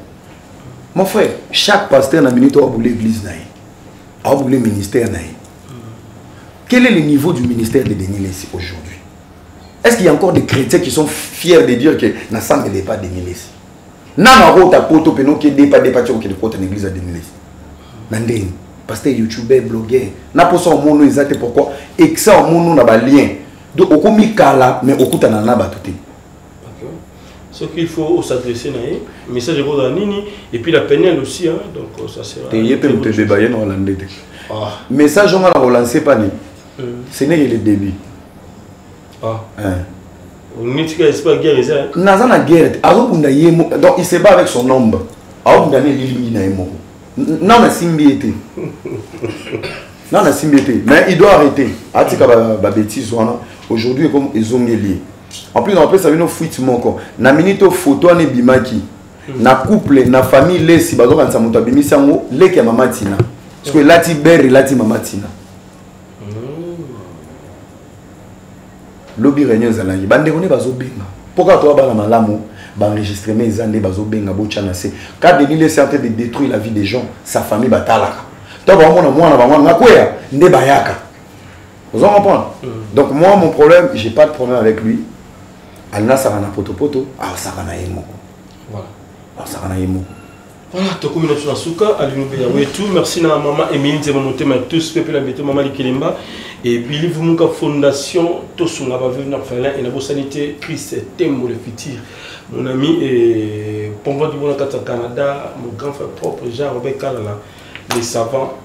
Mon frère, chaque pasteur n'a minute à l'église, à le ministère. Quel est le niveau du ministère de Deniles aujourd'hui? Est-ce qu'il y a encore des chrétiens qui sont fiers de dire que Nassam n'est pas Deniles? N'a pas poto peno qui n'est pas dépassé qui est de l'église à Deniles. Nandé, pasteur, youtubeur, blogueur, n'a pas son monde exact pourquoi et que ça au monde n'a pas lien. Donc, au commis kala, mais au coup, t'en as battu. Ce qu'il faut s'adresser, le message de Nini, et puis la pénale aussi, hein, donc ça sera. Et il y a peut te débailler en hollandais. Message, on va la relancer, pas ni. Ce n'est que le début. Ah. On dit que c'est pas guerre, c'est ça. N'a pas guerre. Donc, il se bat avec son ombre. Alors, on a l'île non, mais simbiété. Non, la simbiété. Mais il doit arrêter. Atika ba bêtise aujourd'hui comme ils ont lié. En plus ça vient fuite mon corps. Na minute photo ne bimaki. Na couple, na famille les si bazo kan samuta bimisango leki ya mama Tina. Parce que lati ber lati mama Tina. Lobi réunion zalangi. Bande kone bazo benga. Pourquoi toi ba la malamu ba enregistrer mes années bazo benga bo chana c'est. Quand Deniles est en train de détruire la vie des gens, sa famille batalaka. Vous en comprenez? Donc moi mon problème, j'ai pas de problème avec lui. Alna sarana poto poto, ah sarana emo. Voilà. Ah sarana emo. Voilà, Tokomi Natura Souka, Alinoube Yahweh tout. Merci à maman Emeline Zemonote, tous, Pepe la Béto, maman Likelemba. Et Billy Vumuka Fondation, Tosunga Bavena Falin et la sanité, Christ Tembo le futur. Mon ami et Pomba du Bonakata Canada, mon grand frère propre, Jean Robert Kalala, les savants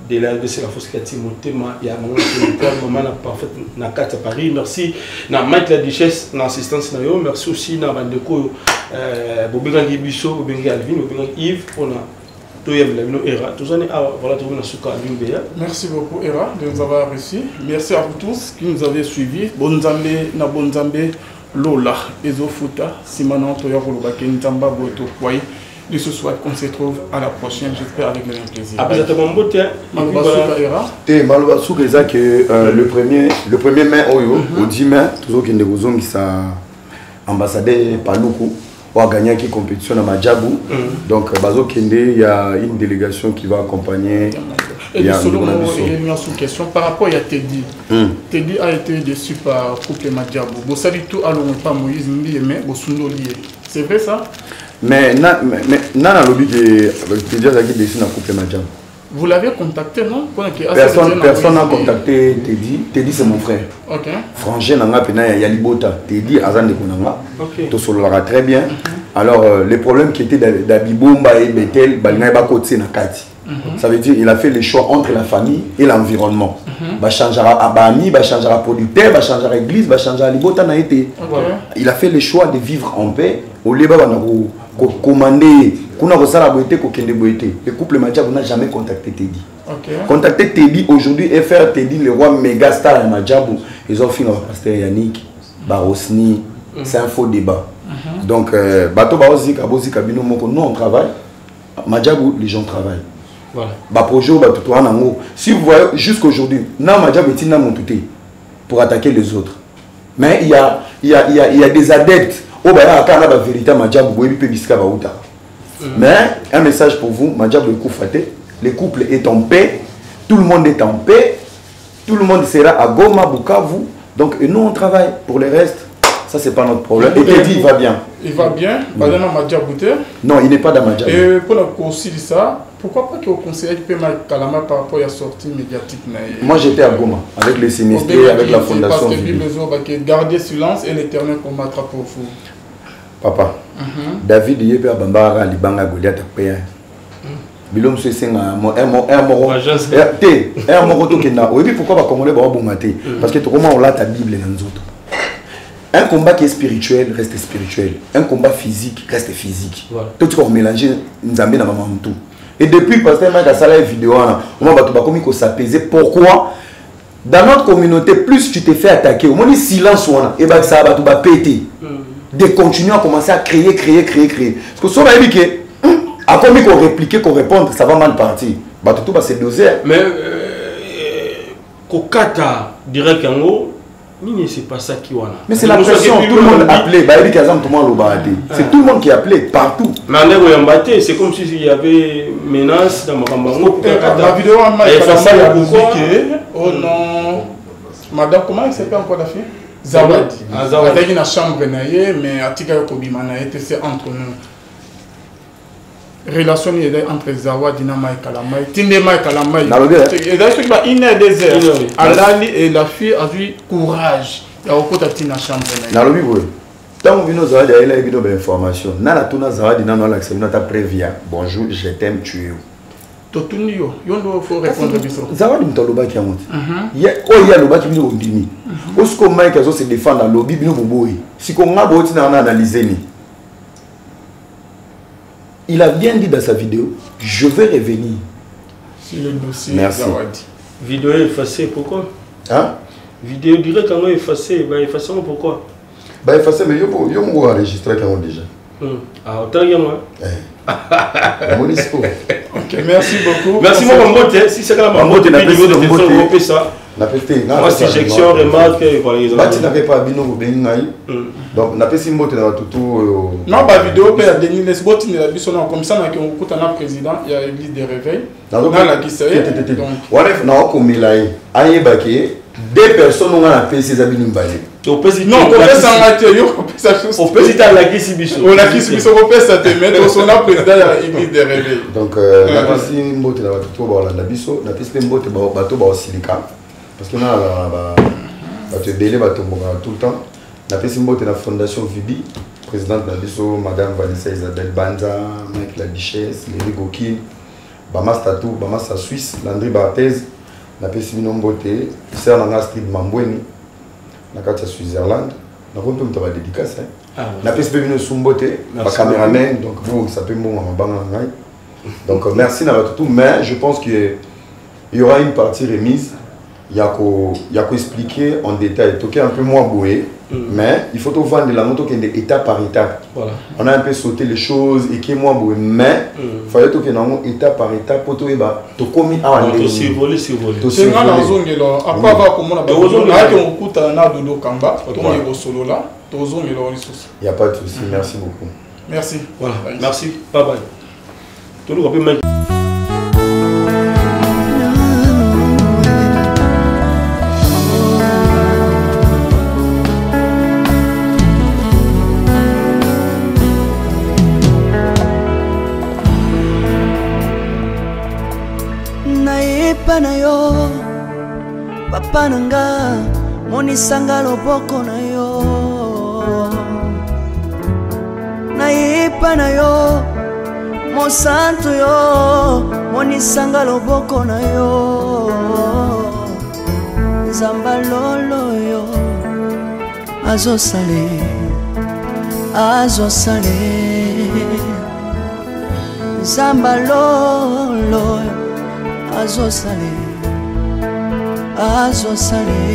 de la RDC, la Fosse Kati, mon thème, il y a maman la parfaite Nakata Paris. Merci à Mike la Duchesse, l'assistance, merci aussi à Bandeko, Bobenga Gibiso, Bobenga Alvin, Bobenga Yves, on a. Merci beaucoup Era de nous avoir reçus. Merci à vous tous qui nous avez suivis. Bonzambe na bonzambe Lola Ezofuta Simana Toya Rolobake Nzamba Boto Kwai. De ce soir qu'on se retrouve à la prochaine, j'espère avec le même plaisir. Malobasouka que le premier mai au 10 mai toujours qu'il ne qui sa ambassadeur Paluku a gagné qui compétition à Madjabou. Donc Bazo Kende, il y a une délégation qui va accompagner. Et selon moi, il y a une sous-question par rapport à Teddy. Teddy a été déçu par couple Madjabou. Vous savez tout à l'heure pas Moïse mais Bosundo lié. C'est vrai ça? Mais nana lobby que Teddy a été déçu dans couple Madjabou. Vous l'avez contacté, non? Personne n'a contacté Teddy. Teddy, c'est mon frère. Ok. Frangé, il y a Libota. Teddy, Azan de Konanga. Tout ça l'aura très bien. Alors, les problèmes qui étaient d'Abibomba et Bethel, ça veut dire qu'il a fait le choix entre la famille et l'environnement. Il changera Abami, il changera producteur, il changera église, il changera Libota. Il a fait le choix de vivre en paix. Au lieu de commander. Le couple Madjabou n'a jamais contacté Teddy. Contacter Teddy aujourd'hui et faire Teddy le roi méga star à Madjabou. Ils ont fini avec pasteur Yannick, Barosni, c'est un faux débat. Donc, nous on travaille. Madjabou, les gens travaillent. Si vous voyez jusqu'aujourd'hui, Madjabou est pour attaquer les autres. Mais il y a des adeptes. Mais un message pour vous, Madjabou le couple est en paix, tout le monde est en paix, tout le monde sera à Goma, Bukavu, donc et nous on travaille. Pour le reste, ça c'est pas notre problème. Et Teddy il va bien. Il va bien, dans Madjabou. Non, il n'est pas dans Madjabou. Et pour la course de ça, pourquoi pas que vous conseillez Kalama par rapport à la sortie médiatique? Moi j'étais à Goma, avec les sinistres, avec la fondation. Parce que garder silence et l'éternel combattra pour vous. Papa, David y est à Bambara, Libanga Goliath à payer. Bilom se senga un moro tokenda. Oui, pourquoi va commander bon maté? Parce que comment on l'a ta Bible dans nous autres. Un combat qui est spirituel reste spirituel. Un combat physique reste physique. Tout ce qu'on mélange, Nzambe na maman tout. Et depuis pasteur Mike a salé vidéo on va battre comme il s'apaiser. Pourquoi? Dans notre communauté, plus tu te fais attaquer, au moins silence et bah ça va tout péter. De continuer à commencer à créer. Parce que si on a dit que, à combien qu'on réplique, qu'on réponde, ça va mal partir. Bah tout va se doser. Mais, Kokata dirait qu'en haut, c'est pas ça qui wana. Mais c'est la pression, tout le monde appelé. Bah il dit qu'Azam tout le monde l'a battu. C'est tout le monde qui appelé, partout. Mais c'est comme s'il y avait menace dans ma campagne. La vidéo en Mike a oh non. Madame, comment elle s'appelle encore la fille? Zawadi. Zawadi dans la chambre, mais Atika Kobimana c'est entre nous. Relation entre Zawadi et Kalamai. Tindema et Kalamai. Et d'ailleurs, il y a des heures. Alali et la fille a eu courage. Il y a beaucoup de Tina chambre. Nalobi, oui. Tant que nous avons des informations, nous avons Zawadi dans notre prévia. Bonjour, je t'aime, tu es où? Totunio, yondo faut répondre biso. Zawadi mtoloba ki amonte. Ya loba ki bino ondimi. Osko Mike azo se défendre dans lobby bino boboyi. Si ko nga boti na analyser ni. Il a bien dit dans sa vidéo, je vais revenir sur le dossier. Merci. Zawadi. Vidéo effacée, pourquoi? Hein? Vidéo direct quand effacée, bah effacée pourquoi? Bah effacée mais yo mo enregistrer quand déjà. Ah autant y a moi. Ok, merci beaucoup. Merci mon Mambote, si c'est là Mambote depuis le niveau de téléphone ça. La pété. Moi injection remarque pour les autres. Tu n'avais pas bino bengai. Donc na pesi mbote na tout. Non ba vidéo pe Denis Lesbot ni la biso na comme ça na ki on kuta na président il y a l'église des réveils. Na la qui sait. Donc. Wala na ko milai. Aye baki 2 personnes ont la PC Zabini Mbalé. Non, on peut s'en rater, on peut s'y faire la Kissibiso. On a Kissibiso, on peut s'en mettre, on a président de la église de réveil. Donc, la PC Mbote, la Bato, la Biso, la PC Mbote, Bato, Silica. Parce qu'on a Bato Belé, Bato tout le temps. La PC Mbote, la fondation Vibi, présidente de la Biso, Madame Vanessa Isabelle Banza, Mike la Duchesse, Léry Gokin, Bamas Tatou, Bamas la Suisse, Landry Barthez, la PC Mbote, Sœur Nanga Street Mambweni. Na carte Switzerland, na compte on va dédicace. Na peste venu Sumbote, ma caméraman, donc vous ça peut mon donc merci na tout, mais je pense qu'il y aura une partie remise. Il y a qu'à expliquer en détail, toquer un peu moins boué, mais il faut tout vendre de la moto qui est étape par étape. Voilà. On a un peu sauté les choses et qui est moins boué, mais il fallait tout étape par étape pour tout to commis à un survoler. C'est dans la zone là. Après avoir comment on a besoin on coûte un ado do kamba, tout est au solo là, tout zone là ressources. Il y a pas de souci, merci beaucoup. Merci. Voilà. Merci. Bye bye. Tout le monde na yo papa nanga monisanga loboko na yo naipa na yo mosantu yo monisanga loboko na yo nzamba lolo yo azosale nzamba lolo azosale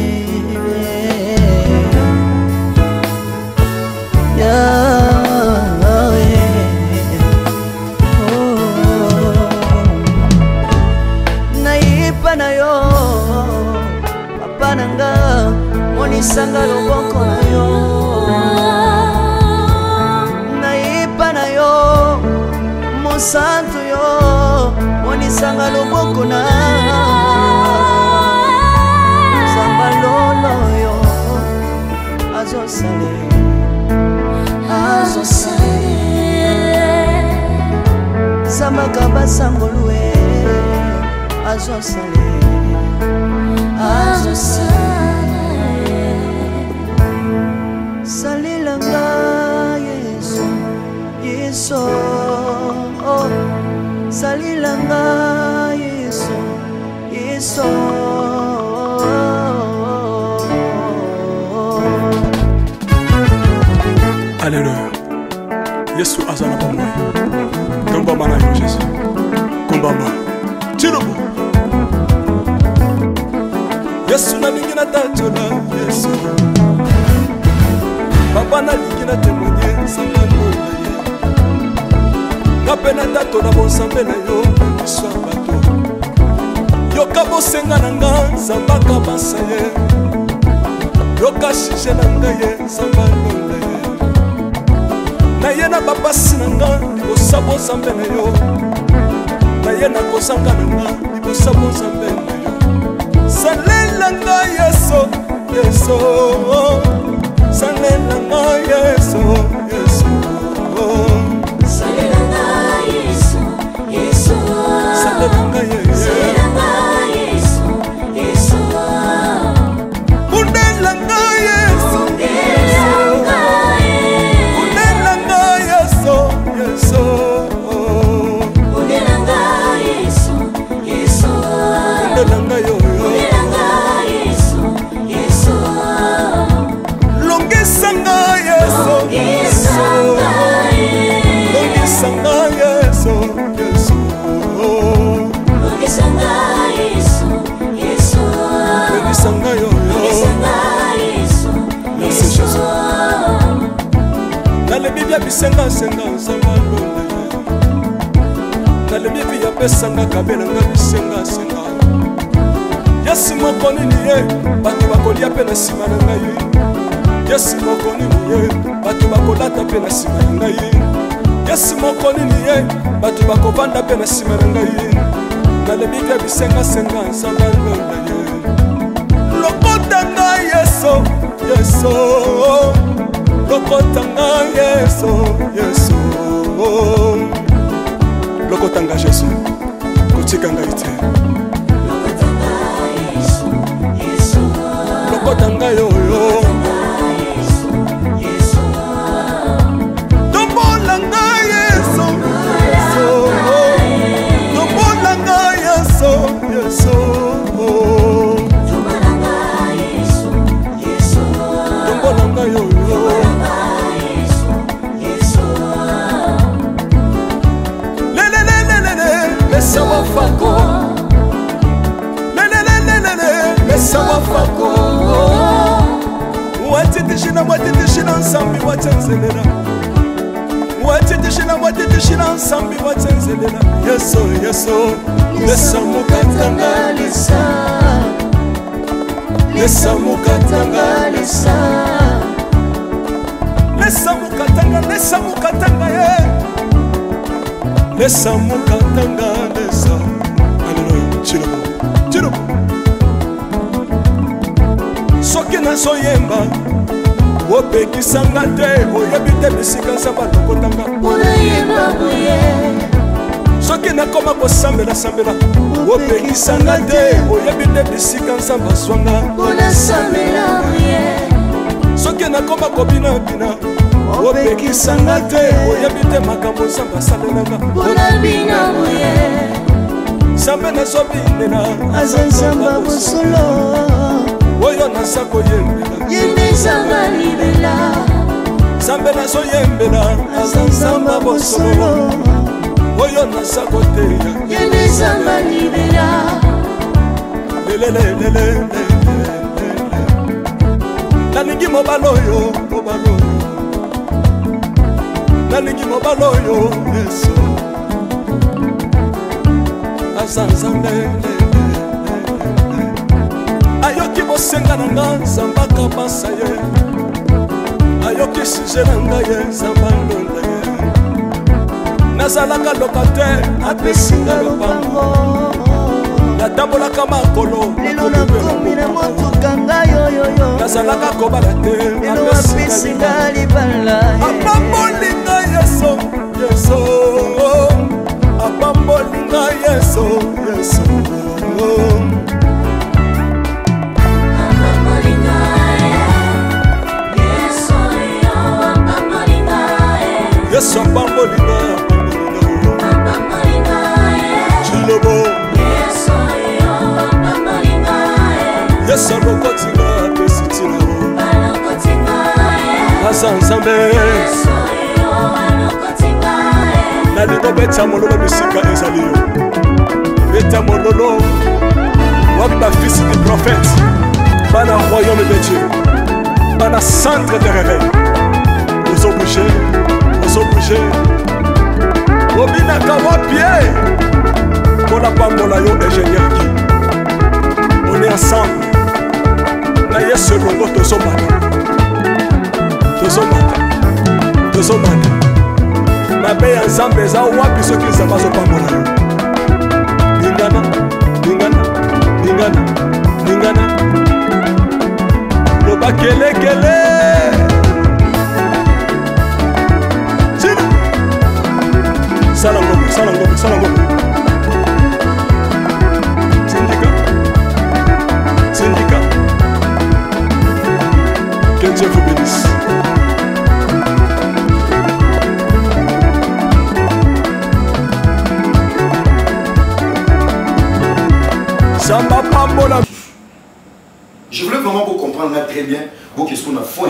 naipa na yo papa nanga monisanga loboko na yo naipa na yo mosantu yo monisanga loboko na zamba lolo yo azosale zamba kabasangolue azosale salilanga yeso salilanga yeso Alléluia. Yesu azana pa moi. Tomba mana yo Jésus. Kombamba. Tirobo. Yesu na lingi na tachola Yesu. Papa na lingi na témoigner sangalo na ye. Kapena tato na bonsambe na yo biso bato. Yoka bosenga na nga zambaka basa ye. Yoka shije na nga ye sangalo na ye. Na ye na bapasi na nga libosa bozambe na yo. Na ye na kozanga na nga libosa bozambe na yo. Salela nga Yesu, Yesu. Salela nga Yesu, Yesu. Salela nga Yesu, Yesu. Salela nga Yesu, Yesu. Kundela nga Yesu, bisenga senga nzambalo nalemi vi ya pesanga kabela nga bisenga senga Yesu moko nini ye bato bakolia pe na nsima na ngai Yesu moko nini ye bato bakolata pe na nsima na ngai Yesu moko nini ye bato bakovanda pe na nsima na ngai nalemi vi ya bisenga senga nzambalo lokotanga yeso yeso lokotanga yeso yeso lokotanga jesu kotikanga ite lokotanga yoyo tombolanga yeso tombolanga yeso yeso tombolanga yoyo Mesa wafako Mesa wafako Watitishina nsambi watenzelela Watitishina nsambi watenzelela Yeso yeso Mesa mukatanga lisa Mesa mukatanga lisa Mesa mukatanga ye Lesa mukatanga lesa Hallelujah Chirubu Soki na soyemba Wopekisanga te Oyebite bisika nsamba lokotanga Unayemba buye Soki na koma kosambela sambela Wopekisanga te Oyebite bisika nsamba swanga Unasambela buye Soki na koma kobina bina Opekisanga te oyebite makambo nsamba salelanga Unabina buye Sambe na sobinela Azansamba bosolo Oyo nasako yembela Yende samba libela Sambe na so yembela Azansamba bosolo Oyo nasako teya Yende samba libela Lelelelelele Nalingi mobaloyo Nalingi mobaloyo yeso Azanzambe Ayoki bosenga na nga Zambaka basa ye Ayoki sije na nga ye Zambandonda ye Nazalaka lokate Apesinga lopango Natambolaka makolo Lelo na komi na motuka nga yoyoyo Nazalaka kobala te Lelo apesinga libala Apambolinga yeso yeso Apambolinga yeso yeso Apambolinga yeso apambolinga yeso apambolinga apambolinga Chilobo yeso apambolinga yeso lokotinga pesitino lokotinga Azanzambe yeso lokotinga Nalingo beta mololo bisika ezaliyo Beta mololo Wabi ba fils du prophète Bana royaume de Dieu Bana centre de réveil Ozo bouger Obina kawa pied Pour la pambola yo ingénieur qui On est ensemble Na yesu longo tozomana Mabe ya nzambe eza wapi soki nzambe azopambola yo Lingana Loba kelekele Sina Sala ngombe Syndicat Que Dieu vous bénisse Je voulais vraiment vous comprendre là très bien. Vous, qu'est-ce qu'on a fait?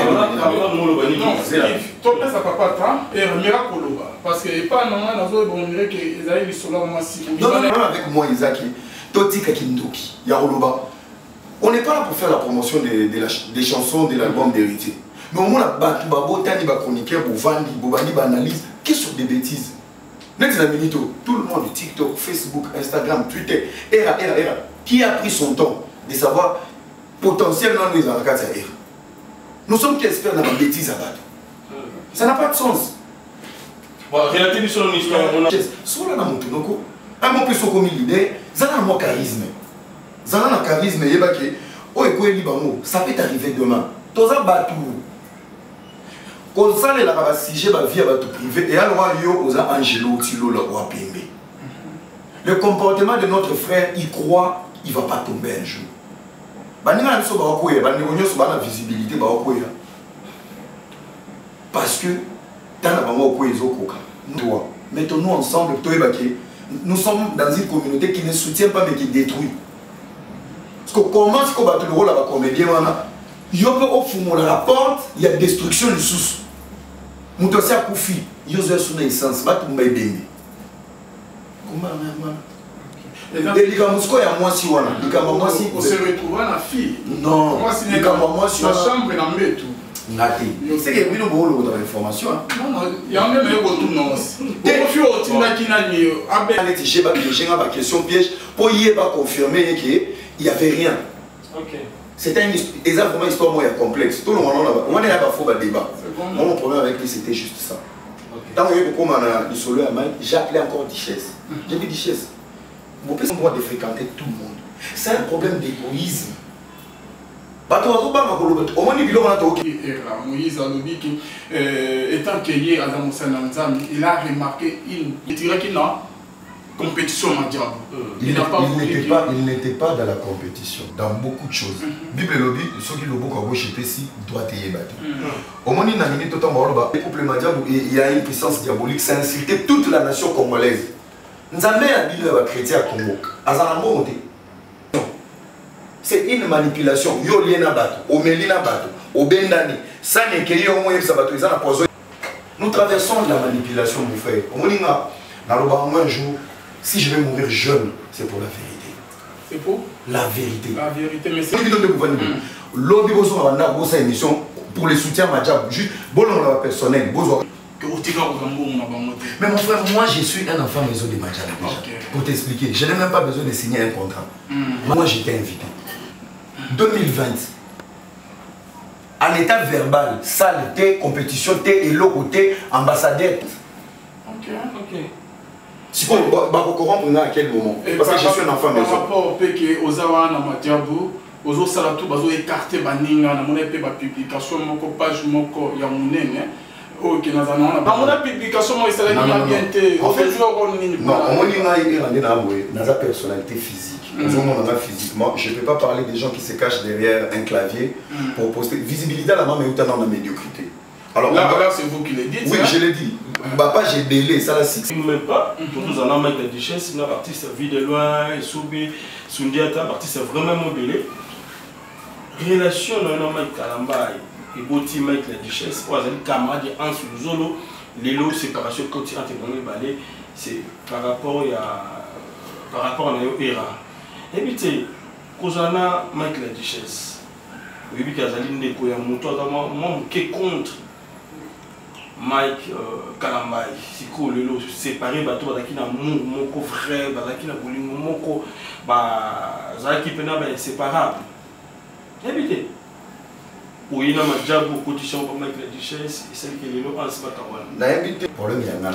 Parce que pas normalement dans le que Isaïe Sola Massi. Non, avec moi, Isaac, Totika Kindoki, Yaroloba. On n'est pas là pour faire la promotion des chansons de l'album d'Héritier. Mais au moins, Tani va chroniquer, Bobani va analyse, qui sur des bêtises. Tout le monde, TikTok, Facebook, Instagram, Twitter, era. Qui a pris son temps de savoir potentiellement nous avons. Nous sommes qui experts dans la bêtise à battre. Ça n'a pas de sens. Réalité sur l'histoire. Sur la un peu plus comme l'idée, ça a un charisme. Ça a un charisme, oh et quoi libango ça peut t'arriver demain tous un bateau comme ça les là sujet va vie à bateau privé et alors yo aux angelo tilo là ou apembe le comportement de notre frère il croit il va pas tomber un jour baninga nso ba koya baningo so ba na visibilité ba koya parce que dans la bango koya ezokoka toi mettons-nous ensemble toi et nous sommes dans une communauté qui ne soutient pas mais qui détruit. Parce que comment est-ce qu'on va te le rôle à la comédien, il y a la porte, il y a destruction du sous. Nous sommes à Koufi, il y a une essence, pas tout le monde. Comment et les gars, il y a moi si on se retrouve à la fille. Non, il y a moi si la chambre est en métro. C'est que nous avons dans l'information. Non, il y a même un retour non. Une question piège pour y confirmer qu'il n'y avait rien. C'était vraiment une histoire moins complexe. Tout le monde on est là pour le débat. Mon problème avec lui c'était juste ça. Tant que beaucoup m'en isolé à Mike, j'ai appelé encore Duchesse. J'ai dit Duchesse, vous pouvez droit de fréquenter tout le monde. C'est un problème d'égoïsme. Moïse a dit qu'étant qu'il Adam Sananzam, il a remarqué, il dirait qu'il n'a compétition mondiale. Il n'était pas dans la compétition, dans beaucoup de choses. Bible lobby, ceux qui l'ont beaucoup gauche et si doit y battre. Au moment où il y a une puissance diabolique, ça a insulté toute la nation congolaise. Nous avons un bilan chrétien à Congo. C'est une manipulation. Yo liena bato, o melina bato, o bendani. Ça n'est que yo moyen ça bato ils en poison. Nous traversons de la manipulation mon frère. Au moninga, dans le bas un jour, si je vais mourir jeune, c'est pour la vérité. C'est pour la vérité. La vérité mais c'est lobby boso na bosa émission pour les soutiens majab juste bon on personnel bozo que au tika ko gambo mon bango. Mais mon frère, moi je suis un enfant maison de Majab déjà. Pour t'expliquer, je n'ai même pas besoin de signer un contrat. Moi j'étais invité. 2020, en état verbal, salle, thé, compétition, thé, élo, côté, ambassadeur. Ok. Si on va corrompre à quel moment? Parce que je suis un enfant maison. Par rapport au fait que Ozawa na Matiabou, Ozo Salatu, Bazo écarté Baninga, na mon publication, mon page, mon corps, ya mon nene. Ok, dans la publication, moi, c'est la bien été. En fait, non, on a personnalité physique. Physiquement, je ne peux pas parler des gens qui se cachent derrière un clavier pour poster. Visibilité à la main, mais où tu es dans la médiocrité. Alors, là, c'est vous qui le dites. Oui, je l'ai dit. Papa, j'ai belé, ça la six. Même pas. Nous allons mettre la Duchesse, notre artiste vie de loin, Soubi, Sundiata, artiste vraiment belé. Relation, non, Mike Kalambaye. Et Boti Mike la Duchesse, pour les camarades en sous Zolo, l'élo séparation côté intégrée balai, c'est par rapport à l'ERA. Et puis, Kozana Mike la Duchesse, oui, puis Kazaline de Koyamuto, moi, qui est contre Mike Kalambaye, si l'élo séparé, bateau, qui n'a mon frère, qui n'a pas mon Zaki Pena, inséparable. Et puis, oui, il y a un compétition pour mettre la Duchesse et celle qui est là en ce moment. Le problème, il y a un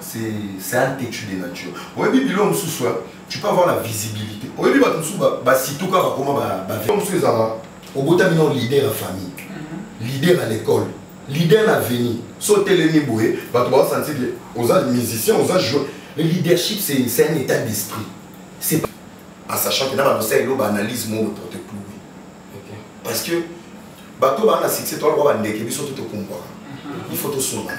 c'est un têtu de nature. Tu peux avoir la visibilité. Si tout cas, comment leader à famille, leader à l'école, leader à venir, sauter les néboués, tu vas sentir aux musiciens, aux joueurs. Le leadership, c'est un état d'esprit. En sachant que dans la dossier, il y a une analyse pour te plouer. Parce que, bateau a succès, toi, il faut te comprendre. Il faut te soutenir.